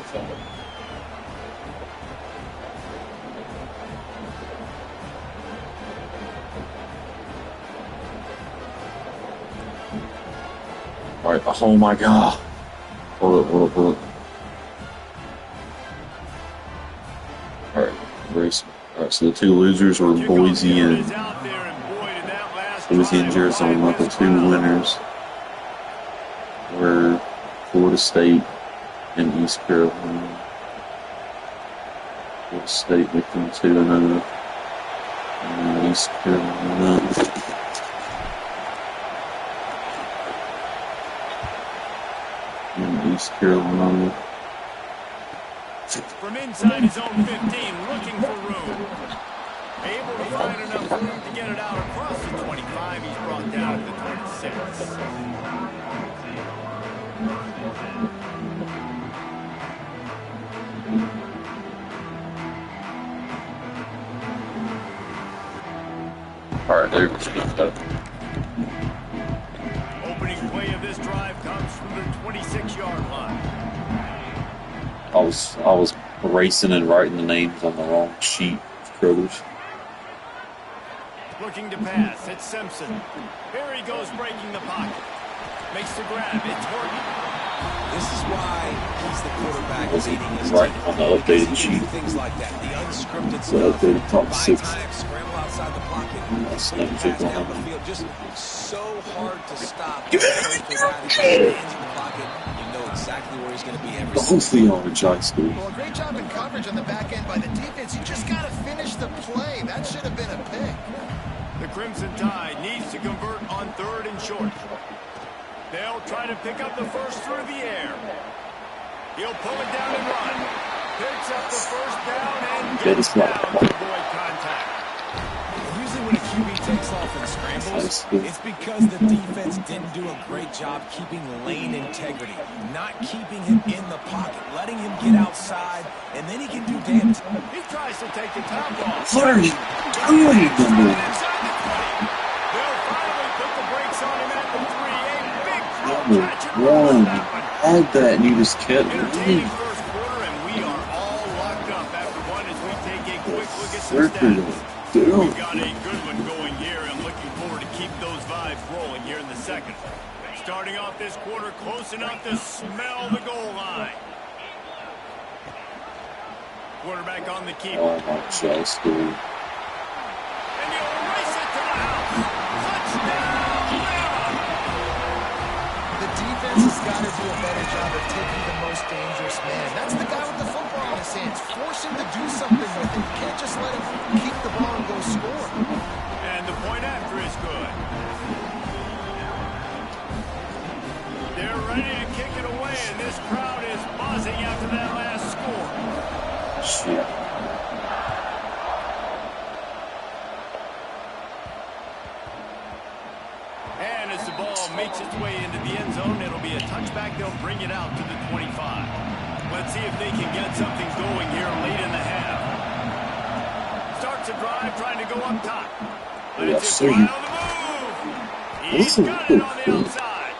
All right. Oh my God. Hold up. All right. Race. All right. So the 2 losers were Boise and Is out there, and boy, did that last Boise drive and Arizona. really The miss 2 ground. winners were Florida State and East Carolina. Florida State victim 2-0. And East Carolina. And East Carolina. From inside his own 15, looking for room. Able to find enough room to get it out across the 25. He's brought down at the 26. All right, there we go. Opening play of this drive comes from the 26-yard line. I was erasing and writing the names on the wrong sheet of Kroger's. Looking to pass. It's Simpson. Here he goes, breaking the pocket. Makes the grab. It's Horton. This is why he's the quarterback leading his right team. on the updated sheet. Things like that, the unscripted The stuff. updated top 6. Scramble outside the pocket. Snap check on The him. field, just so hard to stop. The pocket, you know exactly where he's going to be every Hopefully on High School. Well, a great job in coverage on the back end by the defense. You just got to finish the play. That should have been a pick. The Crimson Tide needs to convert on 3rd and short. They'll try to pick up the first through the air. He'll pull it down and run. Picks up the first down and gets down to avoid contact. Usually when a QB takes off and scrambles, it's because the defense didn't do a great job keeping lane integrity, not keeping him in the pocket, letting him get outside, and then he can do damage. He tries to take the top off. What are you doing? They'll finally put the brakes on him at the 3. A big Number catch and run on 1. that one. Had that and you just kept Entertaining running. first quarter, and we are all locked up after one as we take a quick look at some Circle stats. dude. We've got a good one going here. I'm looking forward to keep those vibes rolling here in the second. Starting off this quarter close enough to smell the goal line. Quarterback on the keeper. Oh my chest, dude. And you'll race it to the house. Touchdown, Maryland. The defense has got to do a better job of taking the most dangerous man. That's the guy with the football in his hands. Force him to do something with it. You can't just let him keep the ball and go score. And the point after is good. They're ready to kick it away, and this crowd is buzzing after that last score. Shit. And as the ball makes its way into the end zone, it'll be a touchback. They'll bring it out to the 25. Let's see if they can get something going here late in the half. Starts a drive, trying to go up top. But it's so on you- the move. He's Listen, got it on the cool. outside.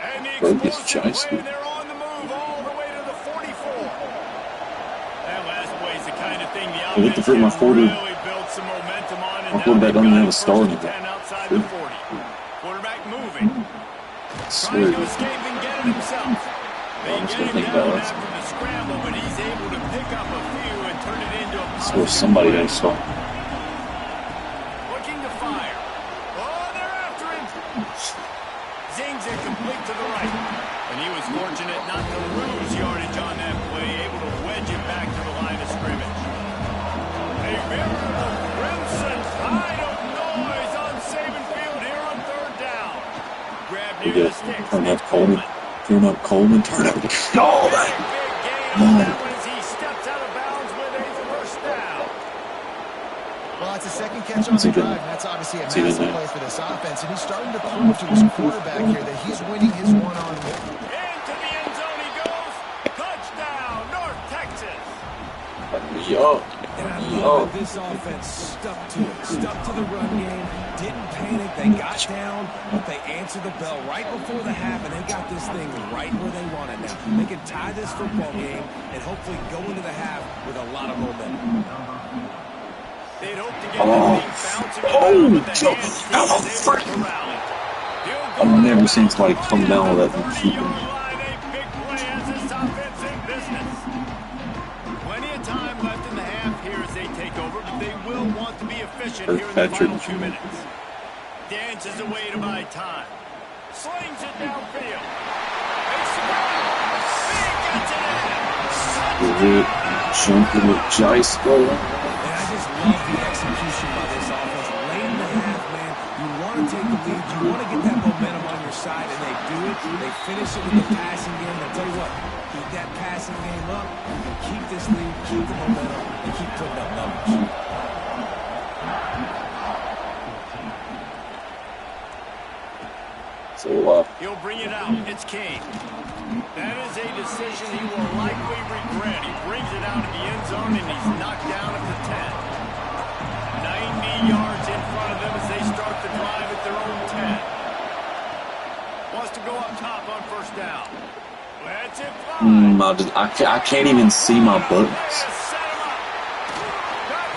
And the Broke his explosive chest. play, they're on the move all the way to the 44. That last play is the kind of thing the I get to offense hurt my can quarter. really build some momentum on. And My now quarterback they've doesn't got have it a star first and anymore. 10 outside the 40. Quarterback moving. Trying Swear. to escape and get it himself. They I'm just get gonna him think down about it. after the scramble, but he's able to pick up a few and turn it into a I positive swear somebody play. got a star. Looking to fire. Oh, they're after him. Zings it complete to the right. And he was fortunate not to lose yardage on that play, able to wedge it back to the line of scrimmage. A veritable crimson tide of noise on Saban Field here on 3rd down. Grab We near the got sticks. turn It's up Coleman. Turn up Coleman. Turn up. Oh, Big that. gain on that one as he steps out of bounds with a first down. Well, it's a second catch on the drive, and that's obviously a massive play for this offense. And he's starting to prove to his quarterback here that he's winning his one-on-one. Into the end zone he goes. Touchdown, North Texas. Yo. And I love that this offense stuck to it, stuck to the run game, didn't panic. They got down, but they answered the bell right before the half, and they got this thing right where they want it now. They can tie this football game and hopefully go into the half with a lot of momentum. They'd hope to get that thing bouncing around, but the hands team is able to rally. I've never seen somebody come down with that and keep it. Line, a big play as this offense in business. Plenty of time left in the half here as they take over, but they will want to be efficient here in the final 2 minutes. Dances away to buy time. Slings it downfield. They score. He gets it in. Jumping with Jaisko. And I just love the execution by this offense. Late in the half, man, you want to take the lead. You want to get that momentum on your side, and they do it. They finish it with the passing game. I'll tell you what, keep that passing game up. You can keep this lead, keep the momentum, and keep putting up numbers. So, He'll bring it out. It's Kane. That is a decision he will likely regret. He brings it out of the end zone, and he's knocked down at the 10. 90 yards in front of them as they start the drive at their own 10. Wants to go up top on first down. Let's it fly. I can't even see my buttons.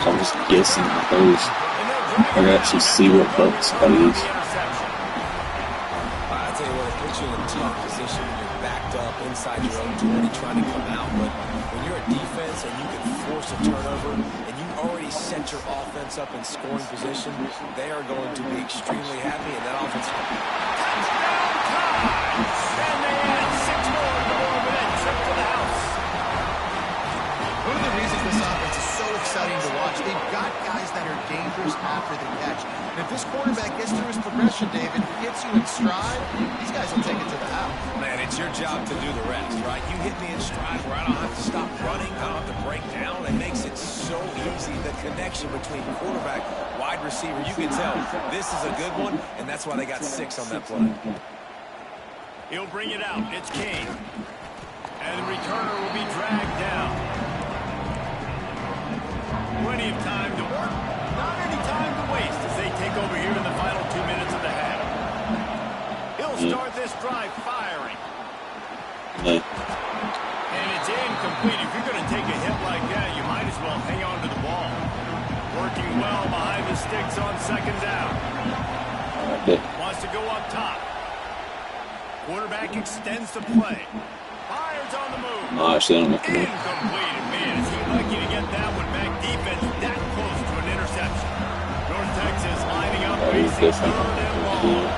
I'm just guessing at those. I can actually see what buttons somebody is. inside your own 20 trying to come out, but when you're a defense and you can force a turnover and you already set your offense up in scoring position, they are going to be extremely happy, and that offense... Touchdown time! And they add 6 more of it, trip to the house. One of the reasons this offense is so exciting to watch, they've got guys that are dangerous after the catch. And if this quarterback gets through his progression, David, gets you in stride, these guys will take it to the house. Man, it's your job to do the rest, right? You hit me in stride where I don't have to stop running, I don't have to break down. It makes it so easy, the connection between quarterback, wide receiver. You can tell this is a good one, and that's why they got 6 on that play. He'll bring it out. It's Kane. And the returner will be dragged down. Plenty of time to work. Not any time to waste as they take over here in the final 2 minutes of the half. He'll start this drive firing. And it's incomplete. If you're going to take a hit like that, you might as well hang on to the ball. Working well behind the sticks on 2nd down. Wants to go up top. Quarterback extends the play. Fires on the move. No, actually, I don't know. Incomplete. Man, is he lucky to get that one back. Defense that close to an interception. North Texas lining up, facing 3rd and long.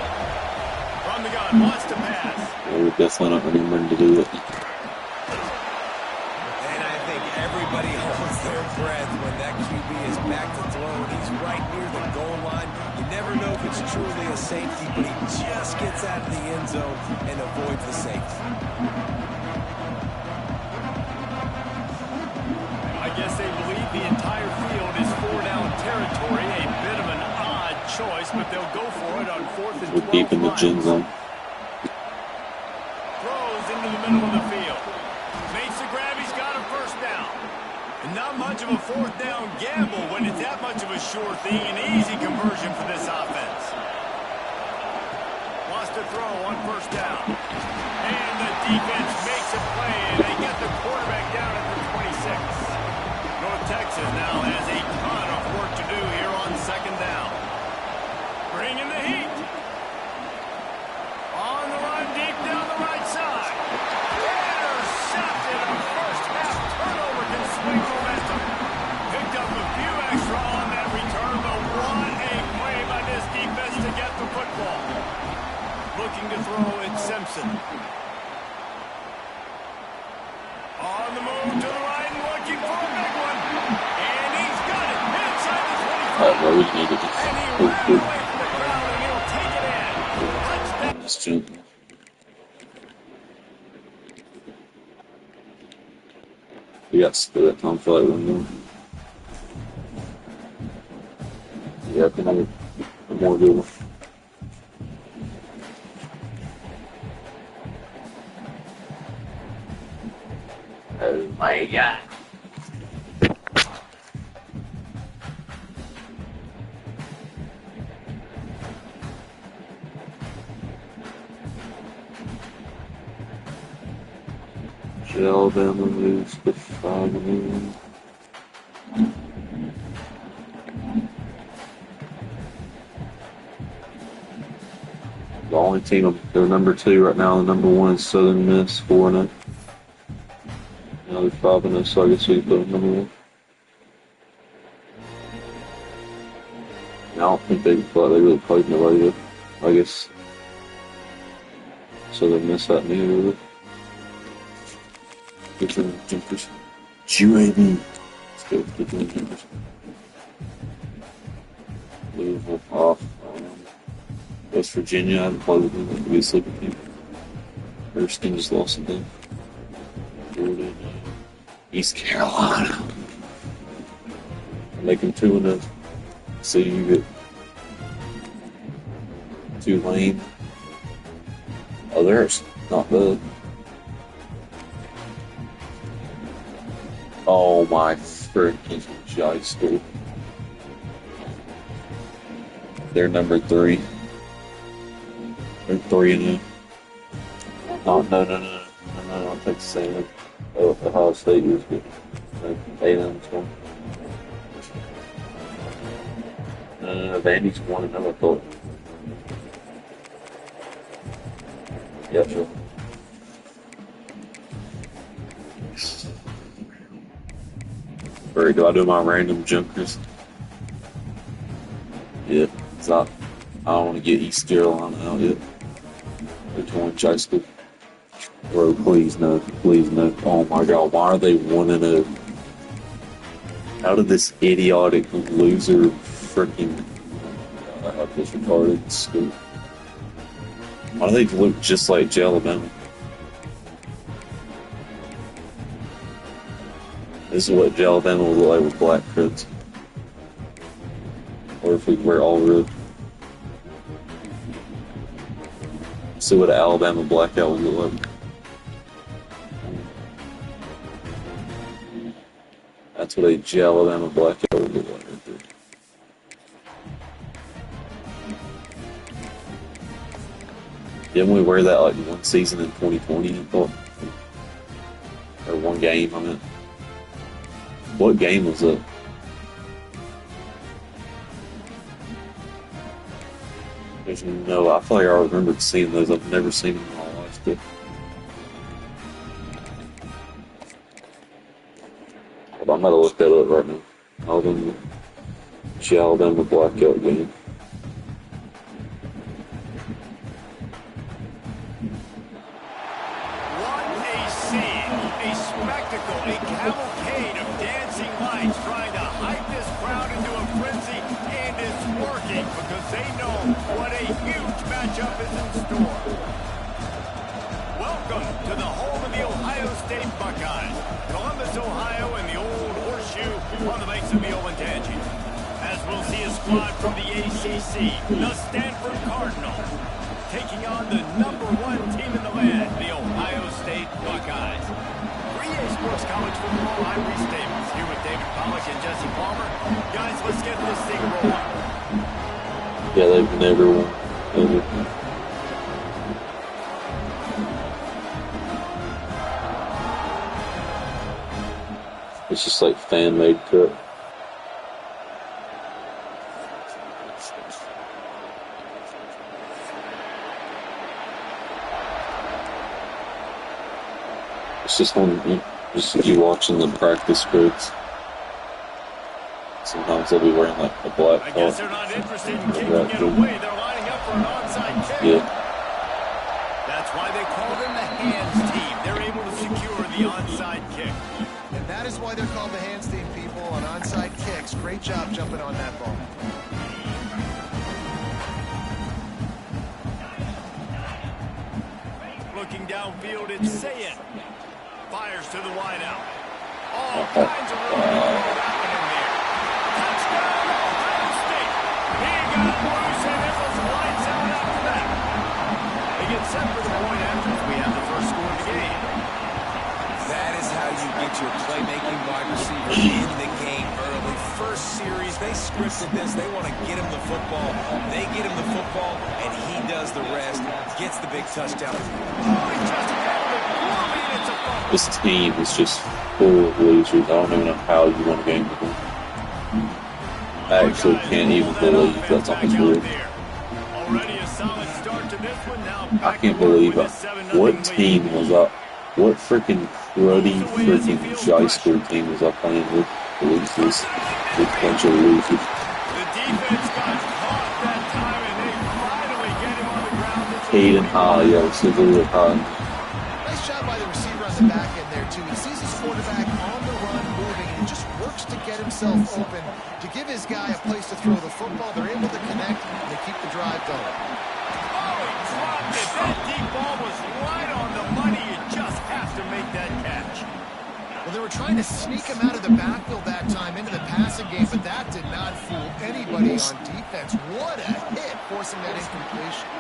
From the gun, wants to pass. We're definitely not remembering to do it. And I think everybody holds their breath when that QB is back to throw. He's right near the goal line. You never know if it's truly a safety, but he just gets out of the end zone and avoids the safety. I guess they believe the entire field is 4-down territory. A bit of an odd choice, but they'll go for it on 4th and 12. We're deep in the gym zone. Throws into the middle of the field. Makes the grab. He's got a 1st down. And not much of a 4th down gamble when it's that much of a sure thing. An easy conversion for this offense. Wants to throw on 1st down. And the defense makes a play, and they get the quarterback down at the 26. North Texas now has a ton of work to do here on 2nd down. Bringing the heat. On the run, deep down the right side. Intercepted. A first-half turnover can swing momentum. Picked up a few extra on that return, but what a play by this defense to get the football. Looking to throw it, Simpson. On the move to the right and looking for a big one. And he's got it inside the 25. Well, we needed it. And he ran away from the crowd and he'll take it in. Touchdown. Let's jump. We got split time for like 1 more. Yeah, I can have a more good one. Oh my God. Alabama moves to 5-1. The only team they're number 2 right now. The number 1 is Southern Miss, 4-0. Now they're 5-0, so I guess we can put them number 1. I don't think they really played nobody though. I guess Southern Miss that new really. Get the jumpers. UAB. Let's go get the jumpers. Louisville off. West Virginia, I haven't played with them. That could be a sleeping team. Thurston just lost to them. Florida, East Carolina. Make them 2-0. So you get Tulane. Oh, there's not bad. Oh my freaking Jeister. They're number 3. They're 3-0. Oh, no, Texas A&M. Oh, Ohio State is good. A&M's one. No, Vandy's 1-0, I thought. Yeah, sure. Or do I do my random junkers? Yeah, because I don't want to get East Carolina out yet. They're torn high school. Bro, please no. Please no. Oh my god, why are they 1-0? How did this idiotic loser freaking I have this retarded school? Why do they look just like Alabama? This is what Alabama would look like with black kids. Or if we wear all red. See what an Alabama blackout would look like. That's what a Alabama blackout would look like right there. Didn't we wear that like one season in 2020, I thought? Or one game, I meant. What game was it? There's no, I feel like I remembered seeing those. I've never seen them in my life, but. Hold on, I'm going to look that up right now. Alabama blackout game. A spectacle, a cavalcade of dancing lights trying to hype this crowd into a frenzy, and it's working because they know what a huge matchup is in store. Welcome to the home of the Ohio State Buckeyes, Columbus, Ohio, and the old horseshoe on the banks of the Olentangy. As we'll see a squad from the ACC, the Stanford Cardinals, taking on the #1 team in the land, the Ohio State Buckeyes. 3A Sports College Football, I'm Reese Davis, here with David Pollack and Jesse Palmer. Guys, let's get this thing rolling. Yeah, they've never won. It's just like fan-made cut. It's just just you watching them practice scripts. Sometimes they'll be wearing like a black top. I guess they're not interested in kicking it away. They're lining up for an onside kick. Yeah. That's why they call them the hands team. They're able to secure the onside kick. And that is why they're called the hands team, people, on onside kicks. Great job jumping on that ball. Looking downfield, it's Sayin. Fires to the wideout. All kinds of room to throw that one in there. Touchdown, Ohio State. He got loose, and it was lights out after that. They get set for the point after we have the first score of the game. That is how you get your playmaking wide receiver in the game early. First series, they scripted this. They want to get him the football. They get him the football, and he does the rest. Gets the big touchdown. Oh, he just held it poorly, and it's a fumble. This team is just full of losers. I don't even know how you won a game with them. I actually can't even believe that's on the field. Already a solid start to this one. Now I can't believe it. What team was up? What freaking cruddy freaking high school team was I playing with? Losers. With a bunch of losers. The defense got caught that time, and they finally get him on the ground. Hayden High, yeah, super high. Nice job by the receiver on the back end there, too. He sees his quarterback on the run moving, and he just works to get himself open to give his guy a place to throw the football. They're able to connect, and they keep the drive going. Oh, he dropped it. That deep ball was right on the money. You just have to make that catch. Well, they were trying to sneak him out of the backfield that time into the passing game, but that did not fool anybody on defense. What a hit, forcing that incompletion.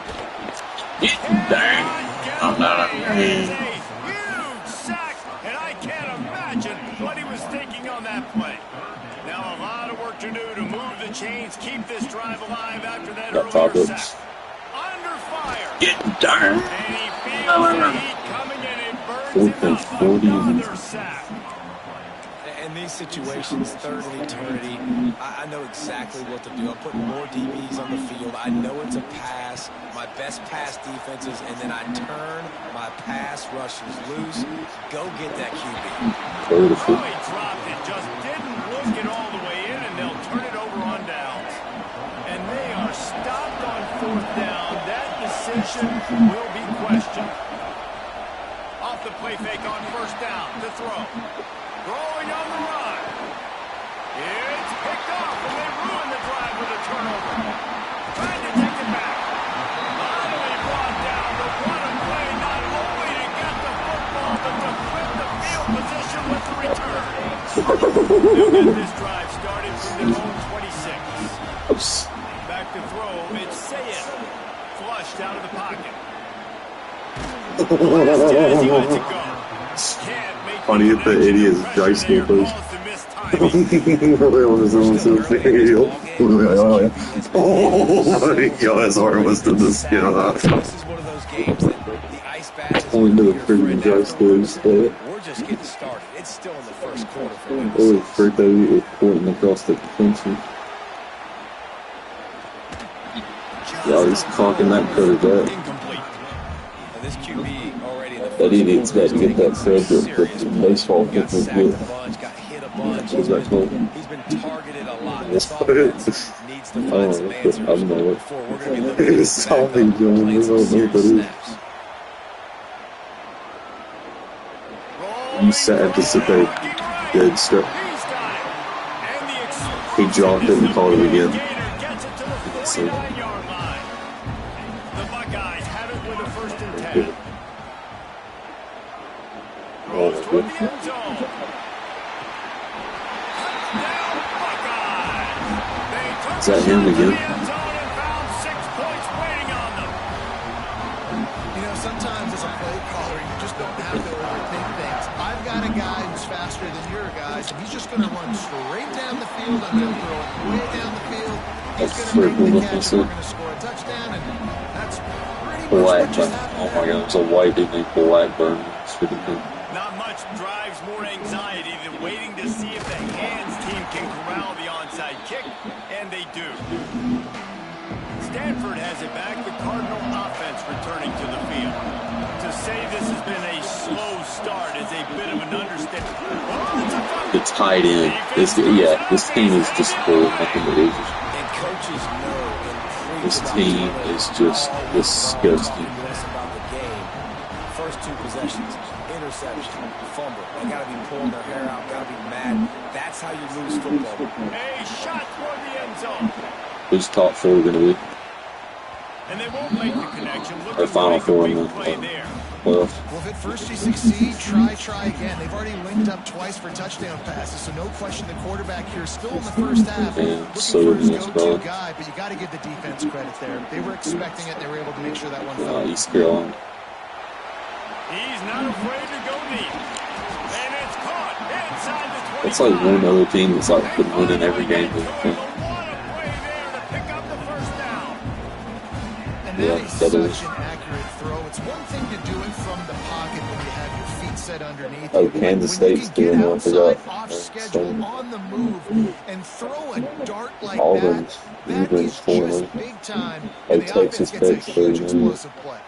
Dang. I'm not It's a huge sack, and I can't imagine what he was thinking on that play. Now a lot of work to do to move the chains, keep this drive alive after that earlier sack. Under fire. Get darn. And he feels the heat coming in and burns him up. Another sack. In these situations, third and eternity, I know exactly what to do. I'm putting more DBs on the field. I know it's a pass, my best pass defenses, and then I turn my pass rushers loose. Go get that QB. Oh, he dropped it. Just didn't position will be questioned. Off the play fake on first down to throw. Throwing on the run. It's picked off, and they ruin the drive with a turnover. Trying to take it back. Finally brought down, but what a play, not only to get the football, but to flip the field position with the return. They'll get this drive started from their own 26. Back to throw, it's Sayed. Flushed out of the pocket. As he lets it go. Funny if the idiot's dry school post. Yo, his arm was to the skin of that. This is one of those games that the ice bath is Only to the freaking dry school instead. We're just getting started. It's still in the first quarter for me. Holy frick, that idiot was pointing across the defensive. Yeah, he's cocking that quarterback. This QB already in the That idiot's got to get that fed the baseball got kick sacked with a bunch, got hit a bunch. What's that called? He's been targeted a lot. This offense needs to find some answers I don't know before we're going to be looking It's Tommy Jones. I don't know what that is. You had to sit there dead straight. He dropped it and called it again. So, The Buckeyes have it with a 1st and 10. Rolls toward the end zone. Touchdown, Buckeyes! They took Is that a him shot to again? the end zone and found 6 points waiting on them. You know, sometimes as a play caller, you just don't have to overthink things. I've got a guy who's faster than your guys, and he's just going to run straight down the field. I'm going to throw it way down the field. He's going to make the catch, and we're going to score a touchdown, and that's pretty much what just happened. Oh my god, it's a white didn't Blackburn. It's freaking good. Not much drives more anxiety than waiting to see if the hands team can corral the onside kick, and they do. Stanford has it back. The Cardinal offense returning to the field. To say this has been a slow start is a bit of an understatement. Oh, It's tied in. This team is just full of nothing to do. And coaches know in This team is just disgusting. about the game. First 2 possessions, interception, fumble. They got to be pulling their hair out, got to be mad. That's how you lose football. a shot toward the end zone. Who's top 4 going to be? And they won't make the connection. Or Final Four in the play there. playoffs. Well, if at first you succeed, try again. They've already linked up twice for touchdown passes, so no question the quarterback here still in the first half. And Looking so for his is go-to Bell. guy, but you got to give the defense credit there. They were expecting it. They were able to make sure that one fell. East Carolina. He's not afraid to go deep. And it's caught inside the 25. It's like one other team that's like been winning every game. What a play there to pick up the first down. And Yeah, that is that such is. an accurate throw. It's one thing to do it from the pocket when you have your feet set underneath Oh, you. But Kansas when you State's can get doing one, I outside, forgot. off schedule, on the move, and throw a dart like Auburn's that been is pulling just it. big time. Oh, And the Texas offense gets a Tech's huge doing it. explosive play.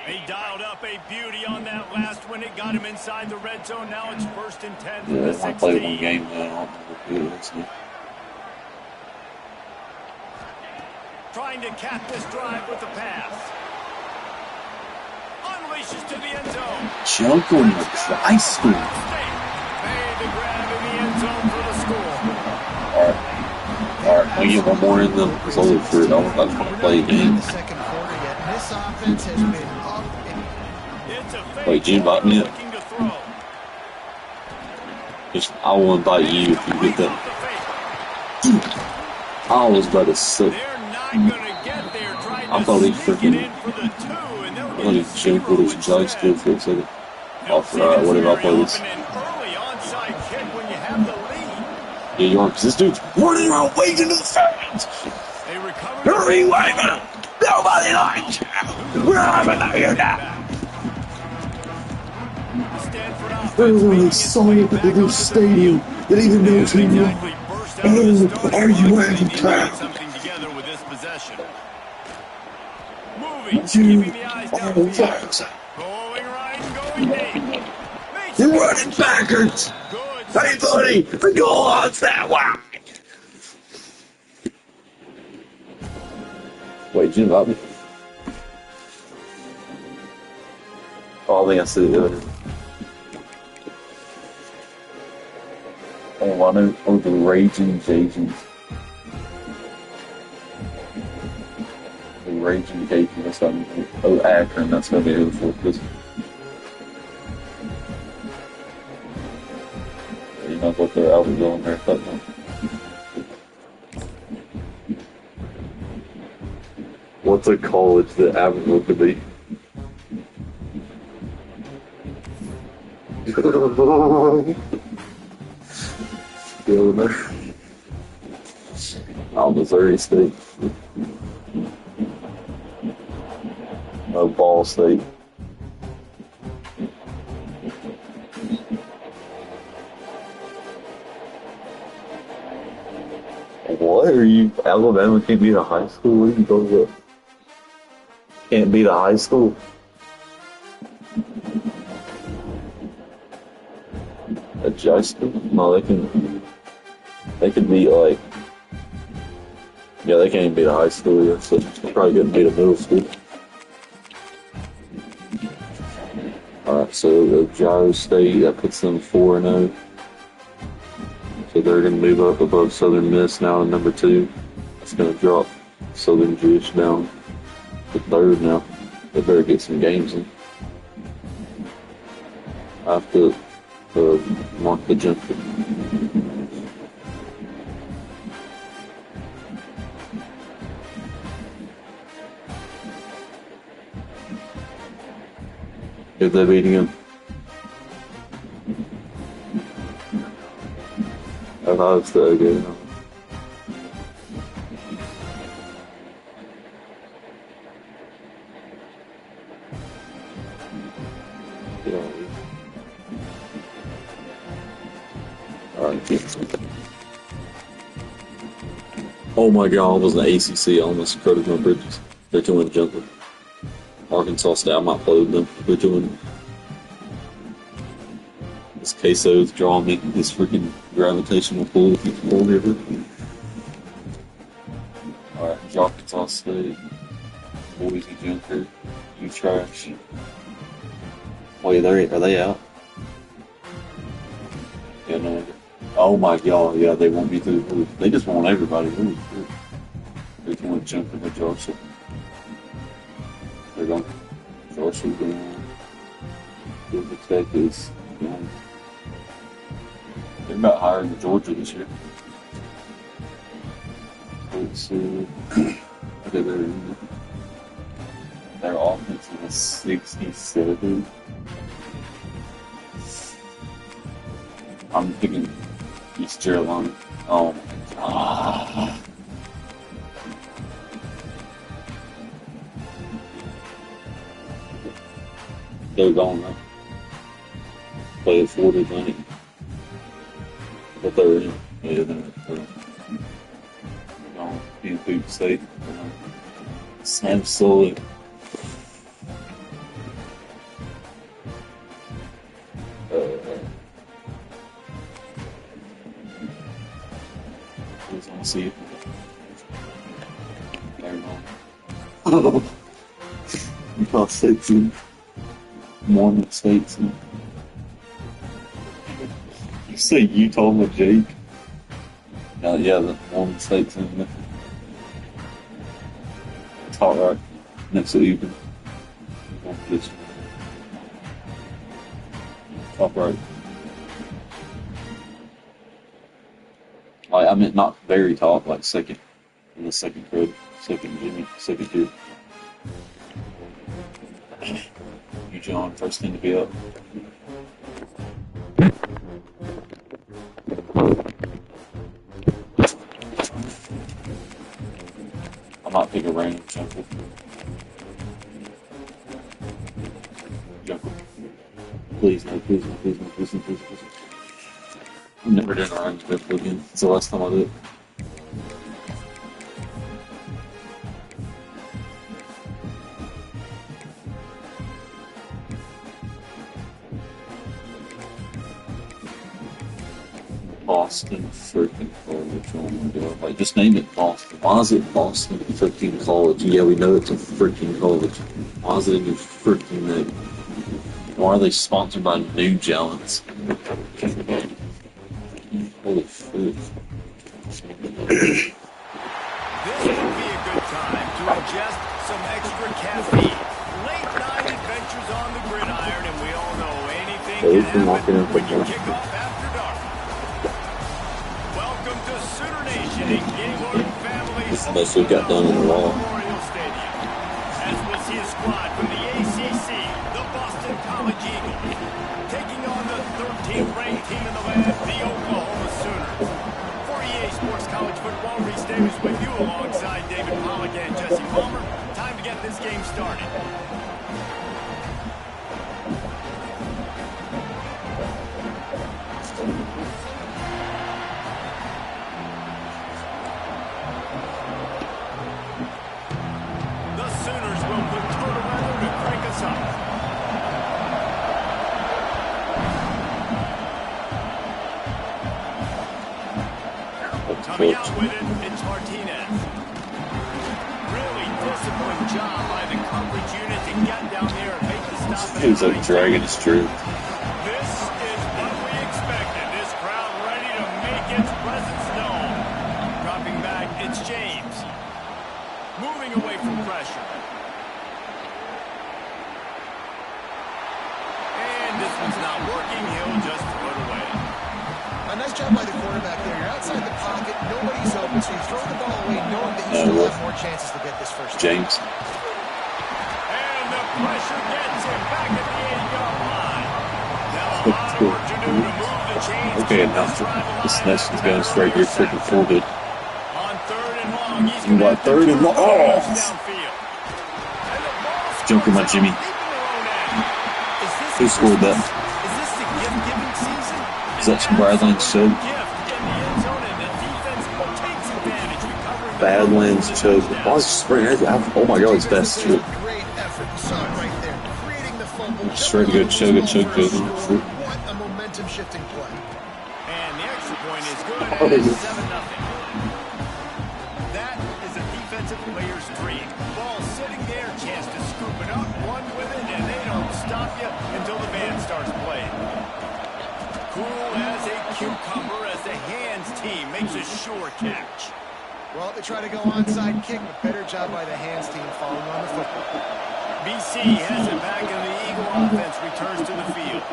He dialed up a beauty on that last one. It got him inside the red zone. Now it's 1st and 10 from the Yeah, I played one 16. game now. I don't know who it is. Trying to cap this drive with the pass. Unleashes to the end zone. Jump on the dry school. Made the grab in the end zone for the score. Alright, we get one more in them. It's only for it. I want to play a game. The second quarter yet. This offense has been up and It's a fake. Wait, did you invite me yet? Looking to throw. Just, I will invite you if you get that. I was about to sit. They're not going to get there. Trying I thought he to sneak freaking- it in for the 2, and they'll I get thought he jumped with his zero joystick instead. for a second. They'll see Alright, this whatever, I'll very play this. often, an early onside kick when you have the lead. Yeah, you are, because this dude's running around waving to the fans. They recover. Hurry, waving! Nobody likes you! We're having you now! Stanford offense Everyone making is its selling way it back to on the this stadium field. that even They knows who haven't you exactly are. burst out of the Oh, starting are you blocks. ready They need to to put something together with this possession. Moving, You keeping the eyes are downfield. worse. Going right and going deep. Makes You're it running backwards! good. Hey, buddy, the goal line's that way! Wait, did you invite me? Oh, I think I see it earlier. Oh, I know. Oh, the Raging Cajuns. The Raging Cajuns. That's what I mean. Oh, Akron. That's going to be who for this. You know what they're out going there. That one. What's a college that Abbeville could be? Oh, Missouri State. No, Ball State. What are you? Alabama can't beat a high school? What are you talking about? Can't beat a high school? A high school? No, they can. They can beat like. Yeah, they can't even beat a high school yet, so they probably couldn't beat a middle school. Alright, so Ohio State, that puts them 4-0. So they're going to move up above Southern Miss now to number 2. That's going to drop Southern Jewish down to 3rd now. They better get some games in. I have to mark the jumper. If they're beating him. Ohio State again. Oh my God, I was in the ACC. I almost crowed my bridges. They're doing jumper. Arkansas State, I might play with them. They're doing. This queso's drawing me. This freaking gravitational pull. If you can hold it. Alright, Arkansas State. Boise jumper. You trash. Wait, are they out? Yeah, no. Oh my God, yeah, they won't be through the roof. They just want everybody to They just want to jump in the Georgia. They're going. Georgia going. Georgia Tech is going. They're about higher than Georgia this year. Let's see. Okay, their offense is 67. I'm thinking East Carolina. Oh my God. They're going up. Play at 40 money. But they're in. Yeah, they're going to Boot State. Absolutely. See it. Oh, Utah State's in. Mormon State's in. You say Utah with Jake? Yeah, the Mormon State's in. Top right, next to even. Top right. Like, I meant not very top, like second, in the second grade, second Jimmy, second tier. You, John, first thing to be up. I might pick a random jumper. Jumper. Please, no, please, no, please, no, please, no, please, no, please. I've never done a random jumper again. It's the last time I did it. Boston freaking College, oh my God. Like, just name it Boston. Why is it Boston freaking College? Yeah, we know it's a freaking college. Why is it in your freaking name? Why are they sponsored by New Gellins? Holy food. This would be a good time to ingest some extra caffeine. Late night adventures on the gridiron, and we all know anything can happen when you kick off after dark. Welcome to Sooner Nation and Gaylord family. This is the most we got done in a while. Memorial Stadium. As we'll see a squad from the ACC, the Boston College Eagles, taking on the 13th ranked team in the land, the Oklahoma Sooners. For EA Sports College Football, Reese Davis with you alongside David Pollack and Jesse Palmer. Time to get this game started. The Sooners will put total weather to crank us up. Coming out with it, it's Martinez. Really disciplined job by the coverage unit to get down there and make the stop. He's like dragging his truth. This is what we expected. This crowd ready to make its presence known. Dropping back, it's James. Moving away from pressure. And this one's not working. He'll just throw it away. A nice job by the quarterback there. You're outside the pocket, nobody's open, so you throw the ball away knowing that you still have more chances to get this first down. James. And the pressure gets him back at the 8-yard line. Now a lot of work to do to move the chains. Okay, now this next one's going straight here, freaking forward. On third and long, he's You got third and long. Oh! Junker, my Jimmy. Who scored that? Is this the gift-giving season? Is that some Badlands choke? Badlands choke. Oh, spring. Oh my god, it's best choke. Great effort, son, right there. Creating the fumble. Straight to go choke a choke. What a momentum-shifting play. And the extra point is good. And it's 7-0. That is a defensive player's dream. Ball sitting there, chance to scoop it up, one with it, and they don't stop you until the band starts playing. Cool as a cucumber as the hands team makes a sure catch. Well, they try to go onside kick, but better job by the hands team following on the football. BC has it back, and the Eagle offense returns to the field.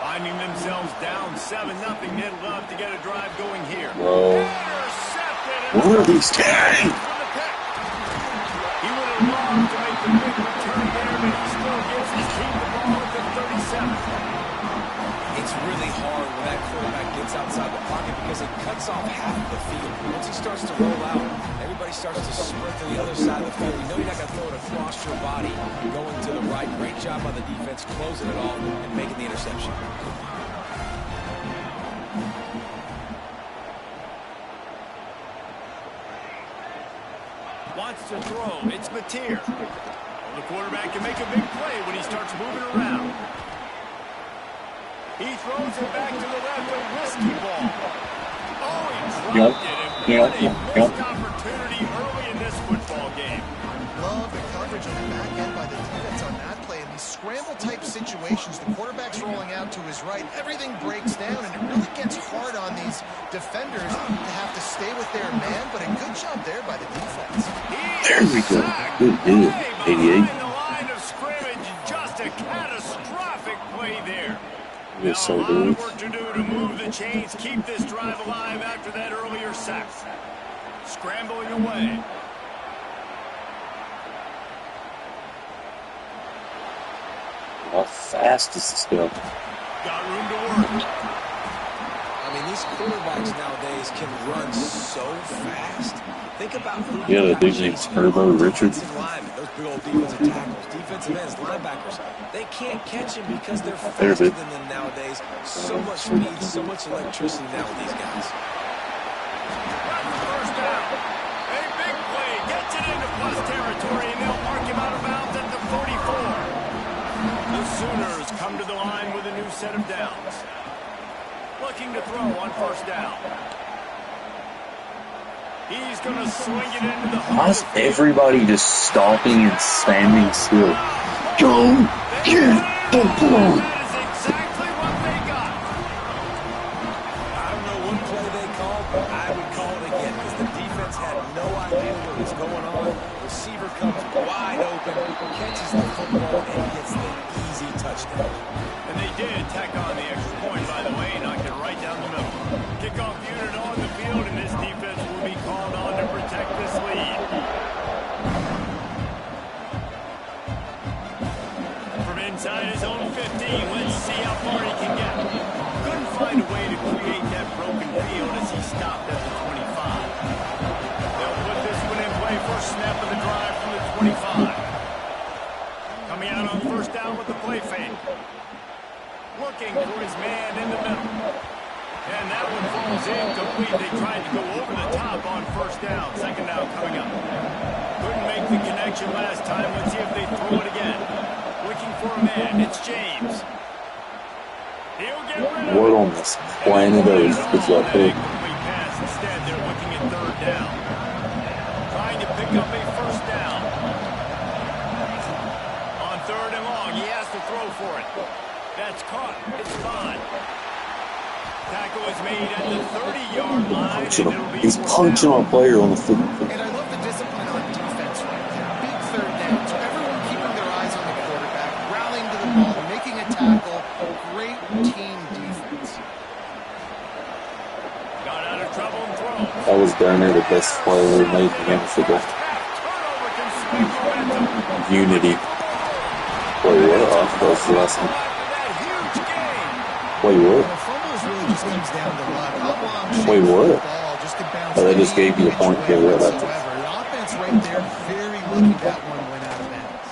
Finding themselves down 7-0, they'd love to get a drive going here. Whoa. Intercepted. What are these guys? He would have loved to make the big return there, but he still gives his team the ball at the 37. It's really hard when that quarterback gets outside the pocket because it cuts off half of the field. Once he starts to roll out, everybody starts to sprint to the other side of the field. You know you're not going to throw it across your body. Going to the right. Great job by the defense, closing it off and making the interception. Wants to throw. It's Mateer. The quarterback can make a big play when he starts moving around. He throws it back to the left, a risky ball. Oh, he dropped it, and what a missed opportunity early in this football game. Love the coverage on the back end by the defense on that play. In these scramble-type situations, the quarterback's rolling out to his right. Everything breaks down, and it really gets hard on these defenders to have to stay with their man, but a good job there by the defense. There we go. Good hit. 88. The line of scrimmage, just a catastrophic play there. Now, Yes, a so lot good. of work to do to move the chains, keep this drive alive after that earlier sack. Scrambling away. How fast is this going? Got room to work. I mean, these quarterbacks nowadays can run so fast. Think about who Yeah, the dude's name's Herbo Richards. defensive linemen, those big old defensive tackles, defensive ends, linebackers. They can't catch him because they're faster than them nowadays. So much speed, so much electricity now with these guys. First down. A big play. Gets it into plus territory, and they'll mark him out of bounds at the 44. The Sooners come to the line with a new set of downs. Looking to throw on first down. He's going to swing it into the Why is everybody just stopping and standing still? Go get Come on. That is exactly what they got. I don't know what play they called, but I would call it again because the defense had no idea what was going on. Receiver comes wide open, catches the football, and gets the easy touchdown. And they did tack on the extra point, by the way, knocked it right down the middle. Kickoff unit on the field, and this defense will be called on to protect this lead. From inside his own 15, let's see how far he can get. Couldn't find a way to create that broken field as he stopped at the 25. They'll put this one in play. First snap of the drive from the 25. Coming out on first down with the play fake. Looking for his man in the middle. And that one falls incomplete. They tried to go over the top on first down. Second down coming up. Couldn't make the connection last time. Let's see if they throw it again. Looking for a man. It's James. He'll get rid of it. What on this planet Earth is that big? Incomplete pass. Instead, they're looking at third down. Trying to pick up a first down. On third and long, he has to throw for it. That's caught. It's fine. Tackle is made at the 30-yard line. He's punching a player on the foot. And I love the discipline on defense right there. Big third downs. Everyone keeping their eyes on the quarterback, rallying to the ball, making a tackle. Great team defense. Got out of trouble and throws. That was darn near the best play we made in the game of football. Turnover can swing momentum. Unity. Wait, what? I thought that was the last one. That huge gain. Wait, what? The fumbles really just comes down to luck. How long shape Wait, what? the ball just could bounce Oh, they just gave you a point to get rid of that. whatsoever. The offense right there, very lucky that one went out of bounds.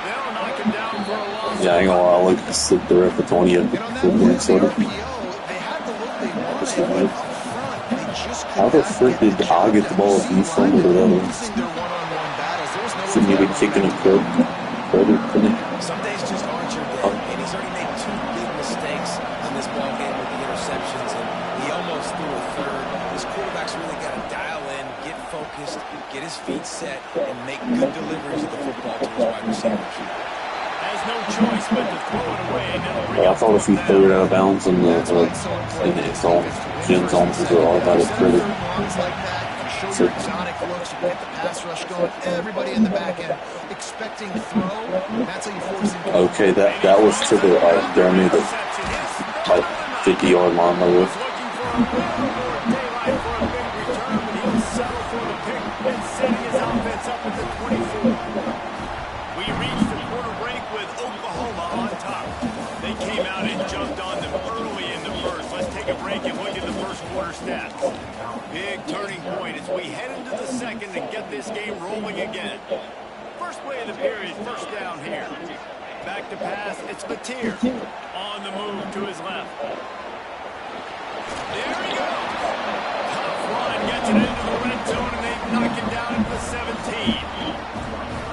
They'll knock him down for a loss. Yeah, I ain't gonna lie. I looked at the ref for 20 of And on that the play, the sort of. RPO, they had the look they What's wanted, that, but up front, they just could How the not frick get did the I get the ball if you fumbled it out? losing their one-on-one battles. There was no Shouldn't he be kicking a credit, couldn't he? Some days just aren't your day, and he's already made two big mistakes in this ball game with the interceptions, and he almost threw a third. This quarterback's really got to dial in, get focused, get his feet set, and make good deliveries of the football to his wide receivers. Has no choice but to throw it away. And it'll bring I up thought if he threw it out of bounds in the zone, Jim zone, was all about his credit. Show your exotic looks, you get the pass rush going, everybody in the back end expecting throw. That's how you force him. Okay, that was to the darn near the 50-yard line. That was. looking for a little more daylight for a big return, but he'll settle for the pick and setting his offense up at the 24. We reached the quarter break with Oklahoma on top. They came out and jumped on them early in the first. Let's take a break and look at the first quarter stats. Big turning point as we head into the second and get this game rolling again. First play of the period, first down here. Back to pass, it's Mateer. On the move to his left. There he goes. Tough run, gets it into the red zone, and they knock it down at the 17.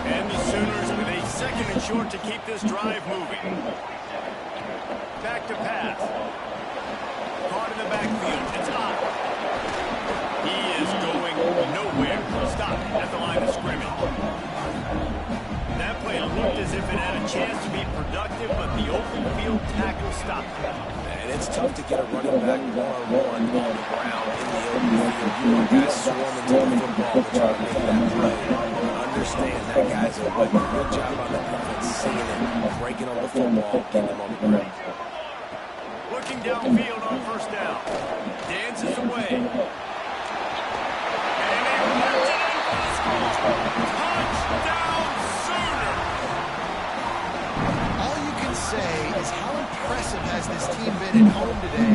And the Sooners with a second and short to keep this drive moving. Back to pass. Caught in the backfield, it's up. He is going nowhere. Stop at the line of scrimmage. That play looked as if it had a chance to be productive, but the open field tackle stopped it. And it's tough to get a running back one-on-one on the ground in the open field. You want guys swarming to the football to try to make that play. Understand that guy's a weapon. Good job on the defense, seeing it, breaking on the football, getting him on the ground. Looking downfield on first down. Dances away. And they ripped it in for the score. Touchdown Sooners! All you can say is how impressive has this team been at home today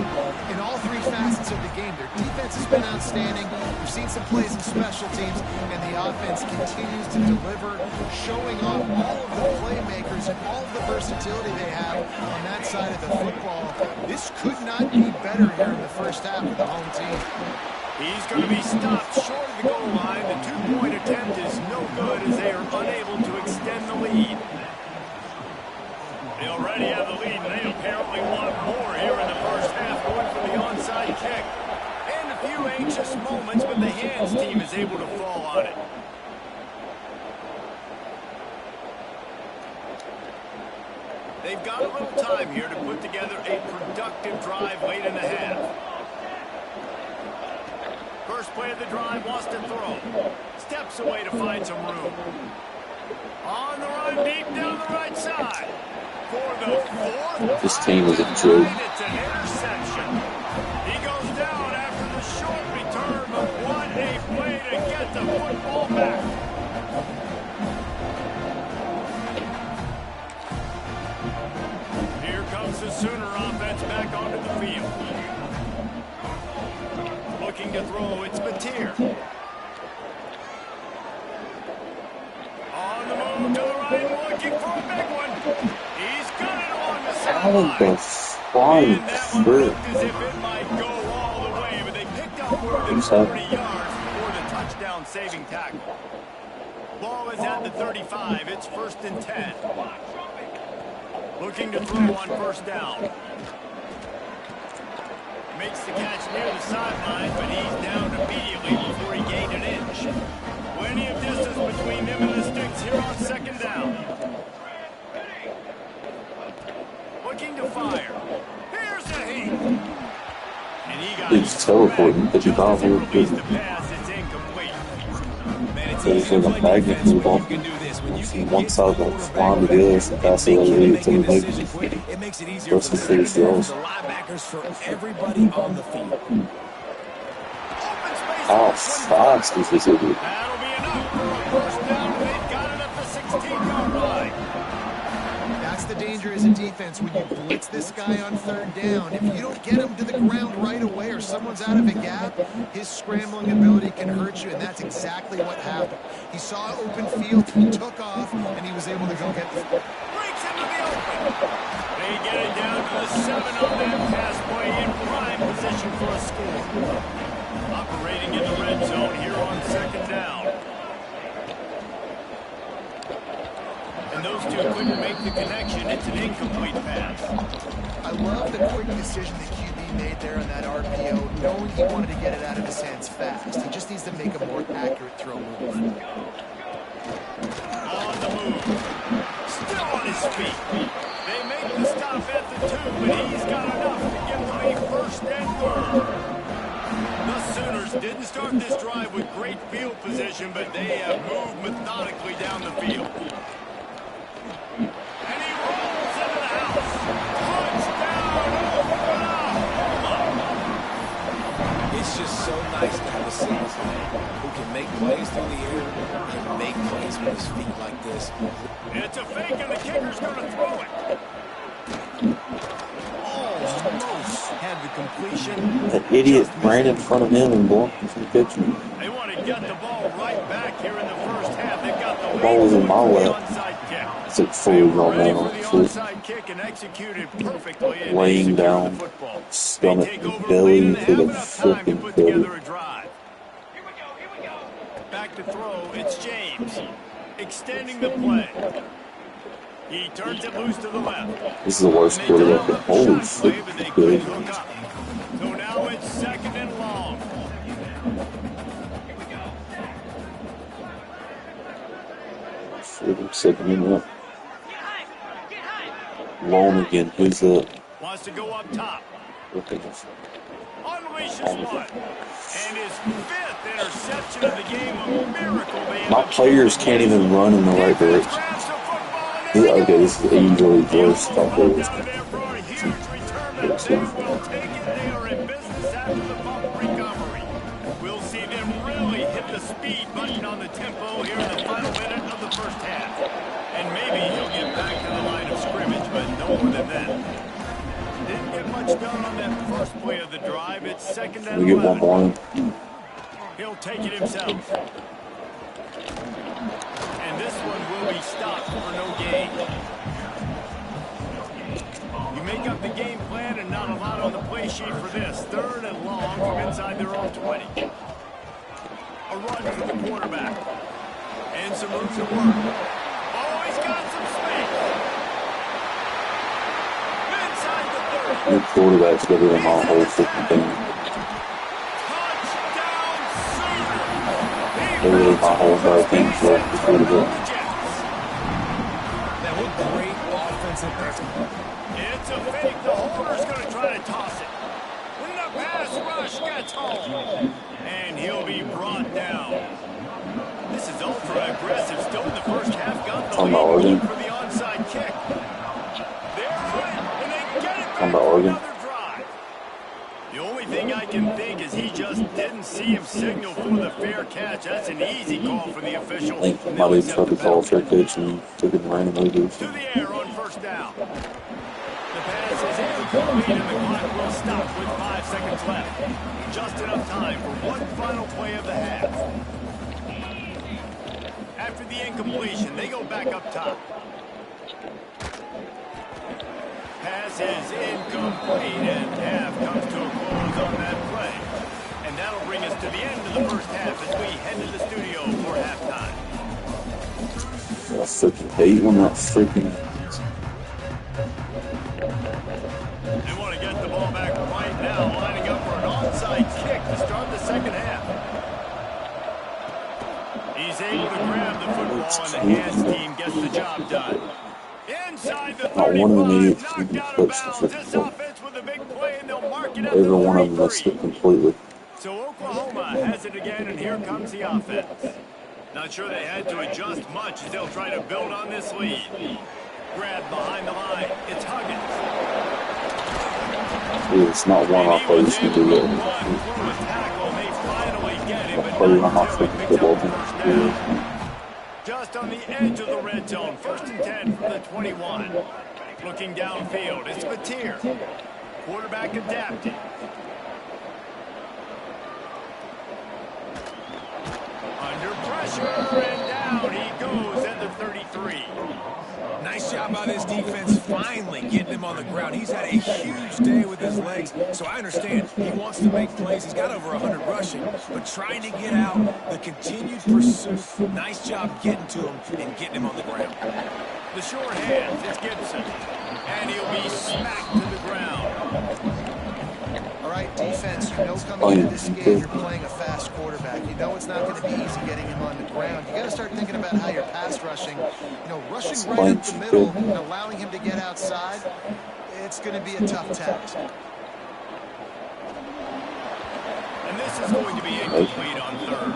in all three facets of the game. Their defense has been outstanding. We've seen some plays in special teams, and the offense continues to deliver, showing off all of the playmakers and all of the versatility they have on that side of the football. This could not be better here in the first half of the home team. He's going to be stopped short of the goal line. The two-point attempt is no good as they are unable to extend the lead. They already have the lead, and they apparently want more here in the first half, going for the onside kick. And a few anxious moments, but the hands team is able to fall on it. They've got a little time here to put together a productive drive late in the half. First play of the drive, wants to throw. Steps away to find some room. On the run, deep down the right side. For the fourth. This team is a joke. It's an interception. He goes down after the short return, but what a play to get the football back. Here comes the Sooner offense back onto the field. Looking to throw, it's Mateer. On the move to the right, looking for a big one. He's got it along the sideline. And that one looked as if it might go all the way, but they picked up more than 40 yards before the touchdown-saving tackle. Ball is at the 35. It's 1st and 10. Looking to throw on 1st down. Makes the catch near the sideline, but he's down immediately before he gained an inch. Plenty of distance between him and the sticks here on 2nd down. Looking to fire. Here's a heat. And he got He's teleporting, but you can't move the pass. It's incomplete. Man, it's There's easy like to a play magnet defense move when on. you can do this. When you can One side will fly to the other, so pass it over to the movie. it makes it easier What's for the the first defenders, throws? the linebackers, for everybody on the field. Open space. Oh, fast is this idiot. That'll be enough for a 1st down. They've got it at the 16-yard line. That's the danger as a defense when you blitz this guy on 3rd down. If you don't get him to the ground right away or someone's out of a gap, his scrambling ability can hurt you, and that's exactly what happened. He saw open field, he took off, and he was able to go get the... Breaks into the open. They get it down to the 7 on that pass play in prime position for a score. Operating in the red zone here on 2nd down. And those two couldn't make the connection. It's an incomplete pass. I love the quick decision the QB made there on that RPO, knowing he wanted to get it out of his hands fast. He just needs to make a more accurate throw move. On the move. Still on his feet. They make the stop at the 2, but he's got enough to give them a 1st and 3rd. The Sooners didn't start this drive with great field position, but they have moved methodically down the field. And he rolls into the house. Touchdown, Oklahoma! It's just so nice to have a citizen who can make plays through the air and make plays with his feet like this. It's a fake, and the kicker's going to throw it. Almost had the completion. That idiot ran in front of him and blocked him from catching. They want to get the ball right back here in the 1st half. They've got the ball was in my lap. onside kick. It's like fully rolled Ready down for on the the foot. onside kick and executed perfectly. And Laying they secure down, the football. stomach They take and over belly late in to half, the enough time to freaking put belly. together a drive. Back to throw, it's James. Extending the play. He turns it loose to the left. This is the worst And they quarterback. dialed up the Holy shot play, shit, but they good. couldn't hook up. So now it's 2nd and long. Second and up. Long again. Who's up? Wants to go up top. Unleashes one. And his 5th interception of the game, a miracle. My players can't even run in the right direction. Yeah, okay, this is easily the worst I thought it was. We'll see them really hit the speed button on the tempo here in the final minute of the 1st half. And maybe he'll get back to the line of scrimmage, but no more than that. Didn't get much done on that first play of the drive. It's 2nd and 11. We get one more. He'll take it himself. And this one will be stopped for no gain. You make up the game plan and not a lot on the play sheet for this. 3rd and long from inside their own 20. A run for the quarterback. And some room to work. Oh, he's got some space. Inside the 30. Your quarterback's better than my whole freaking thing. Literally my whole entire thing's left the quarterback. That was great offensive pass rush gets home. And he'll be brought down. This is ultra aggressive. Still in the first half. Got the lead for the onside kick. They're on it, and they get it back for another drive. The only thing I can think is he just didn't see him signal for the fair catch. That's an easy call for the official. I think somebody tried to call a fair catch and took it and ran away. To the air on first down. The pass is incomplete, and the clock will stop with 5 seconds left. Just enough time for one final play of the half. After the incompletion, they go back up top. Pass is incomplete, and half comes to a close on that play. And that'll bring us to the end of the first half as we head to the studio for halftime. I freaking hate when that freaking... They want to get the ball back right now, lining up for an onside kick to start the second half. He's able to grab the football, and the hands team gets the job done. Inside the 35, knocked out of bounds. This offense with a big play, and they'll mark it at the 33. Every one of them missed it completely. So Oklahoma has it again, and here comes the offense. Not sure they had to adjust much as they'll try to build on this lead. Grab behind the line. It's Huggins. It's not one of our players who do it. Player on my freaking football team. Just on the edge of the red zone. 1st and 10 from the 21. Looking downfield. It's Batir. Quarterback adapting. Under pressure, and down he goes at the 33. Nice job by this defense finally getting him on the ground. He's had a huge day with his legs, so I understand he wants to make plays. He's got over 100 rushing, but trying to get out, the continued pursuit, nice job getting to him and getting him on the ground. The short hands, it's Gibson, and he'll be smacked to the ground. All right, defense, you know coming into this game you're playing a fast quarterback. You know it's not going to be easy getting him on the ground. You got to start thinking about how you're pass rushing. Rushing right up the middle and allowing him to get outside, it's going to be a tough task. And this is going to be incomplete on third.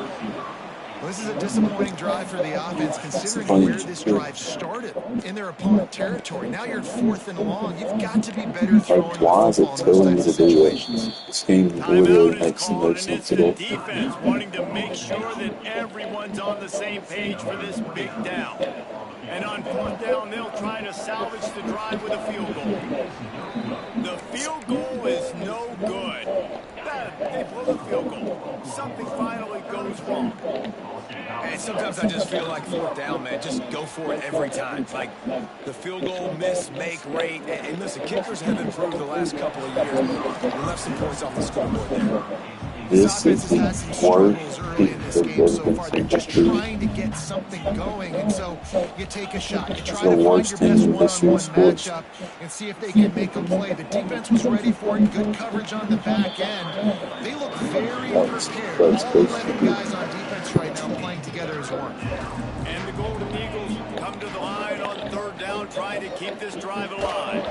Well, this is a disappointing drive for the offense, considering where this drive started, in their opponent territory. Now you're 4th and long. You've got to be better throwing the why is it football in telling those me types to of do it? situations. This game literally makes no sense at all. Defense wanting to make sure that everyone's on the same page for this big down. And on 4th down, they'll try to salvage the drive with a field goal. The field goal is no good. They blow the field goal. Something finally goes wrong. And sometimes I just feel like 4th down, man, just go for it every time. Like the field goal miss, make rate. And listen, kickers have improved the last couple of years, but we left some points off the scoreboard there. This is the worst early in this game so far. They're just trying to get something going, and so you take a shot. You try to find your best one-on-one matchup and see if they can make a play. The defense was ready for it. Good coverage on the back end. They look very prepared. All 11 guys on defense right now playing together as one. And the Golden Eagles come to the line on 3rd down, trying to keep this drive alive.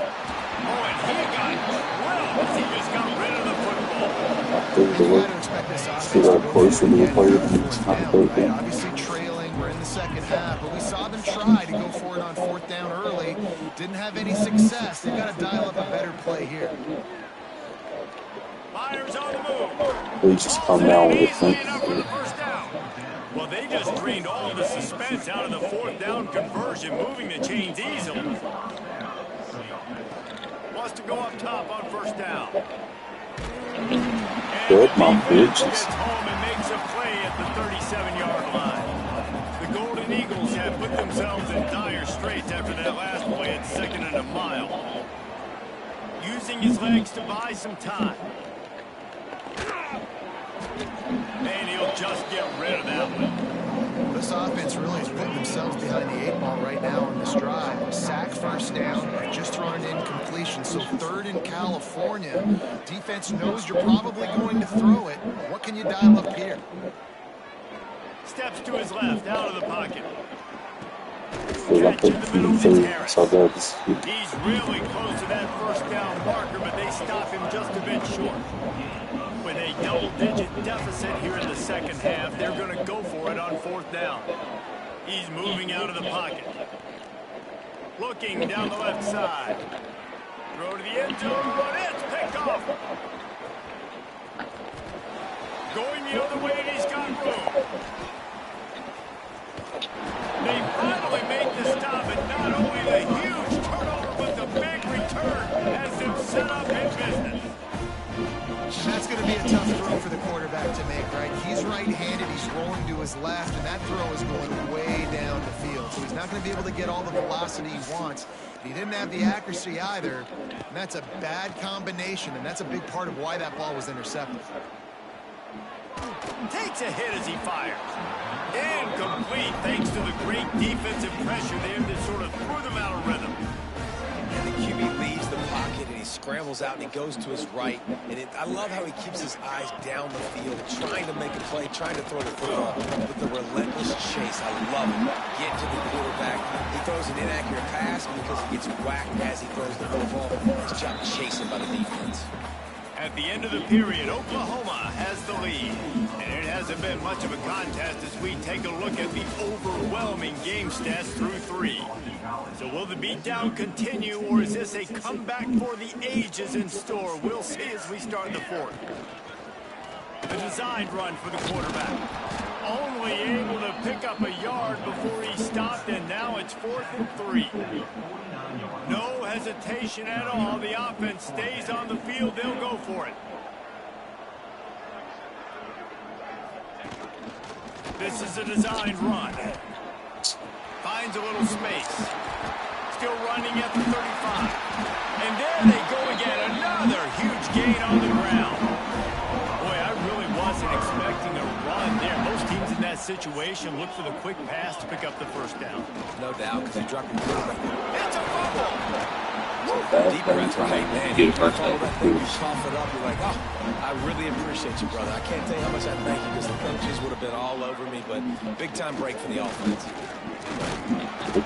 Oh, and he got drilled as he just got rid of the football. You got to expect this offense to go closer to the player than it's right? Obviously trailing, we're in the second half, but we saw them try to go for it on 4th down early. Didn't have any success. They've got to dial up a better play here. Myers on the move. We just come down with Easily enough for the first down. Well, they just drained all the suspense out of the 4th down conversion, moving the chains easily. Wants to go up top on 1st down. Good, my bitches. Gets home and makes a play at the 37-yard line. The Golden Eagles have put themselves in dire straits after that last play at 2nd and a mile. Using his legs to buy some time. And he'll just get rid of that one. This offense really is putting themselves behind the 8 ball right now on this drive. Sack, 1st down, just throwing an incompletion. So 3rd in California. Defense knows you're probably going to throw it. What can you dial up here? Steps to his left, out of the pocket. Catch in the middle, it's Harris. He's really close to that 1st down marker, but they stop him just a bit short. a double-digit deficit here in the second half. They're going to go for it on 4th down. He's moving out of the pocket. Looking down the left side. Throw to the end zone, but it's picked off. Going the other way, and he's got room. They finally make the stop, and not only the huge turnover, but the big return has them set up in business. And that's going to be a tough throw for the quarterback to make, right? He's right-handed, he's rolling to his left, and that throw is going way down the field. So he's not going to be able to get all the velocity he wants. He didn't have the accuracy either, and that's a bad combination, and that's a big part of why that ball was intercepted. Takes a hit as he fires. Incomplete, thanks to the great defensive pressure there that sort of threw them out of rhythm. And the QB leaves the pocket, and he scrambles out, and he goes to his right. And I love how he keeps his eyes down the field, trying to make a play, trying to throw the football with the relentless chase. I love him. Get to the quarterback. He throws an inaccurate pass because he gets whacked as he throws the football. His job chasing by the defense. At the end of the period, Oklahoma has the lead. And it hasn't been much of a contest as we take a look at the overwhelming game stats through 3. So will the beatdown continue, or is this a comeback for the ages in store? We'll see as we start the 4th. A designed run for the quarterback. Only able to pick up a yard before he stopped, and now it's 4th and 3. No hesitation at all. The offense stays on the field. They'll go for it. This is a designed run. Finds a little space. Still running at the 35. And there they go again. Another huge gain on the ground. Boy, I really wasn't expecting a run there. Most teams in that situation look for the quick pass to pick up the 1st down. No doubt, because he dropped the quarterback. It's a fumble. Deep breath, right, man. You follow that thing, you cough it up, you're like, oh, I really appreciate you, brother. I can't tell you how much I thank you, because the coaches would have been all over me, but big-time break for the offense.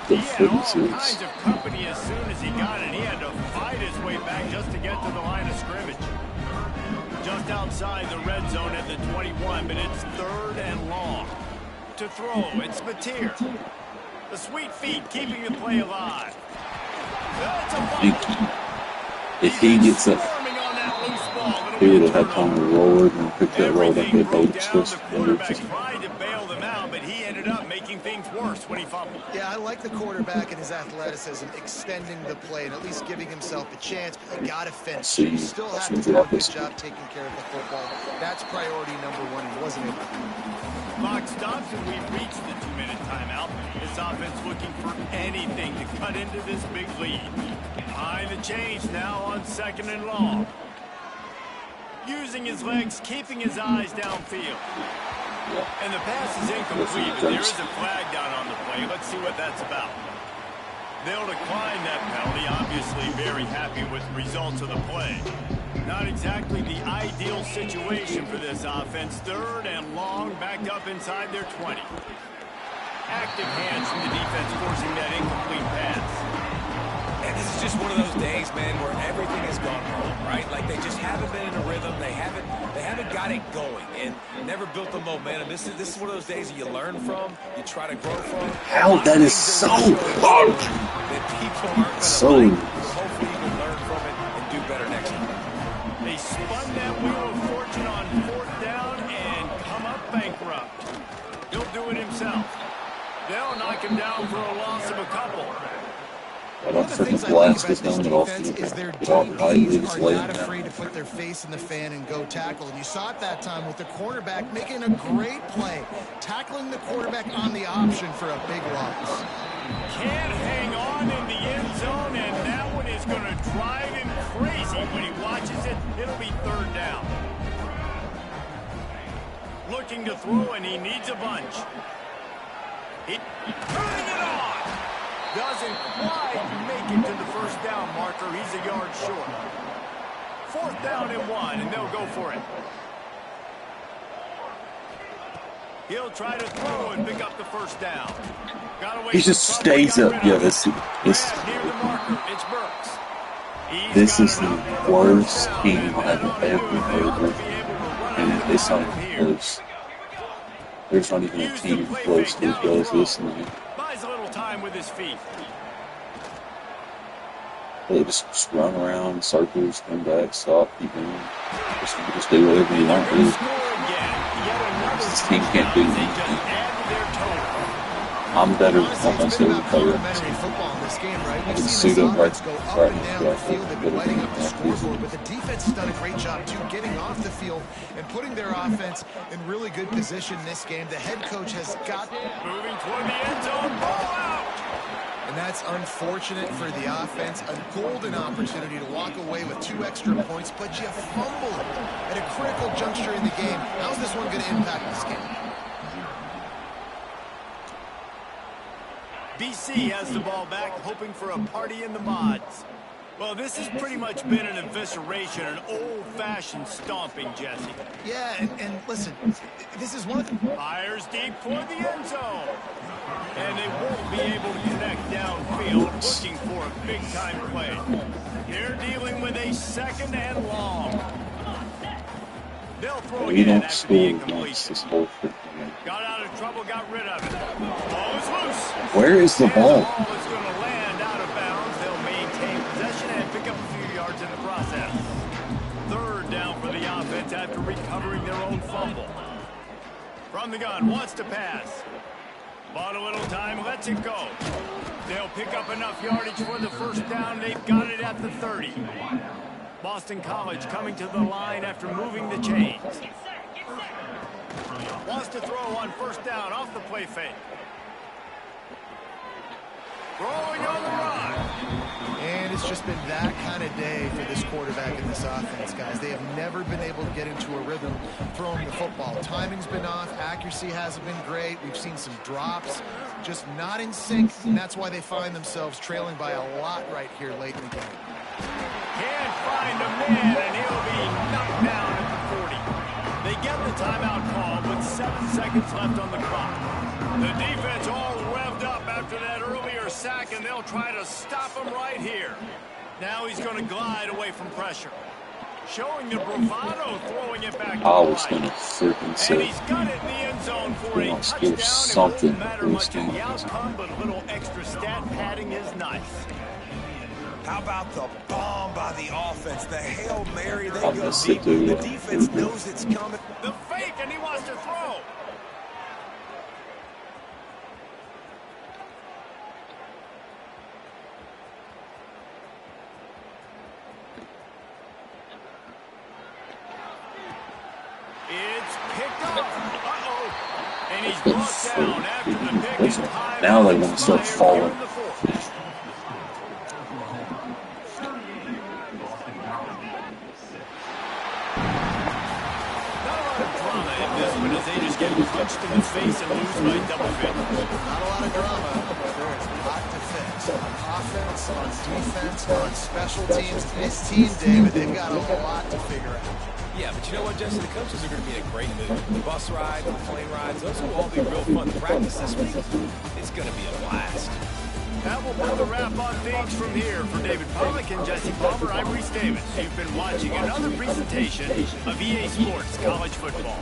He had all kinds of company as soon as he got it. He had to fight his way back just to get to the line of scrimmage. Just outside the red zone at the 21, but it's 3rd and long. To throw, it's Mateer. The sweet feet keeping the play alive. If he gets up, he would have had time to roll it and pick that roll that good hold. Tried to bail them out, but he ended up making things worse when he fumbled. Yeah, I like the quarterback and his athleticism, extending the play and at least giving himself a chance, but you got to finish. You still have to do a good job taking care of the football. That's priority number 1. He wasn't able to do it. Clock stops, and we've reached the 2-minute timeout. This offense looking for anything to cut into this big lead. Behind the change now on 2nd and long. Using his legs, keeping his eyes downfield. And the pass is incomplete, but there is a flag down on the play. Let's see what that's about. They'll decline that penalty, obviously very happy with the results of the play. Not exactly the ideal situation for this offense. 3rd and long, backed up inside their 20. Active hands from the defense forcing that incomplete pass. And this is just one of those days, man, where everything has gone wrong, right? Like they just haven't been in a rhythm. They haven't got it going and never built the momentum. This is one of those days that you learn from, you try to grow from. How that is so hard. That people aren't going to like. Hopefully you can learn from it and do better next time. They spun that wheel of fortune on 4th down and come up bankrupt. He'll do it himself. They'll knock him down for a loss of a couple. One of the things I like about this defense is their DBs are not afraid to put their face in the fan and go tackle. And you saw it that time with the quarterback making a great play, tackling the quarterback on the option for a big loss. Can't hang on in the end zone, and that one is going to drive him crazy when he watches it. It'll be 3rd down. Looking to throw, and he needs a bunch. Turning it on. Doesn't quite make it to the 1st down marker. He's a yard short. 4th down and 1, and they'll go for it. He'll try to throw and pick up the 1st down. He just stays up. Yeah, this near the marker. It's Burks. This is the worst team I've ever heard of. And It's not even close. There's not even a team close to as well as this now. Buys a little time with his feet. They just run around, circles, come back, stop, keep going. Just do whatever you want to do. This team can't do anything. I'm better than almost every player. I can suit up right now. But the defense has done a great job, too, getting off the field and putting their offense in really good position this game. The head coach has got... Moving toward the end zone, ball out! And that's unfortunate for the offense. A golden opportunity to walk away with 2 extra points, but you fumble at a critical juncture in the game. How's this one going to impact this game? BC has the ball back, hoping for a party in the mods. Well, this has pretty much been an evisceration, an old-fashioned stomping, Jesse. Yeah, and listen, this is one of the... Fires deep toward the end zone. And they won't be able to connect downfield, looking for a big-time play. They're dealing with a 2nd and long. They'll throw We again don't after score the against incompletion. this whole freaking game. Got out of trouble, got rid of it. Ball is loose. Where is the And ball? the ball is going to land out of bounds. They'll maintain possession and pick up a few yards in the process. 3rd down for the offense after recovering their own fumble. From the gun, wants to pass. Bought a little time, lets it go. They'll pick up enough yardage for the 1st down. They've got it at the 30. Boston College coming to the line after moving the chains. Wants to throw on 1st down off the play fake. Throwing on the run. And it's just been that kind of day for this quarterback and this offense, guys. They have never been able to get into a rhythm throwing the football. Timing's been off. Accuracy hasn't been great. We've seen some drops, just not in sync, and that's why they find themselves trailing by a lot right here late in the game. Can't find a man, and he'll be knocked down at the 40. They get the timeout call with 7 seconds left on the clock. The defense all revved up after that earlier sack, and they'll try to stop him right here. Now he's going to glide away from pressure. Showing the bravado, throwing it back to I the was right. going to freaking And say, he's got it in the end zone for a Let's touchdown. give It something won't matter to much this in the game. outcome, but a little extra stat padding is nice. How about the bomb by the offense? The Hail Mary, they I'm go gonna sit deep. there. The defense knows it's coming. The fake, and he wants to throw. It's picked up. Uh-oh. And he's brought down after the pick. And time Now they want to start expires here falling. in the 4th. As they just get punched in the face and lose by double figures. Not a lot of drama, but there is a lot to fix. On offense, on defense, on special teams. This team, David, they've got a lot to figure out. Yeah, but you know what, Jesse? The coaches are going to be in a great mood. The bus ride, the plane rides, those will all be real fun. Practice this week, it's going to be a blast. That will put the wrap on things from here. For David Pollack and Jesse Palmer, I'm Reese Davis. You've been watching another presentation of EA Sports College Football.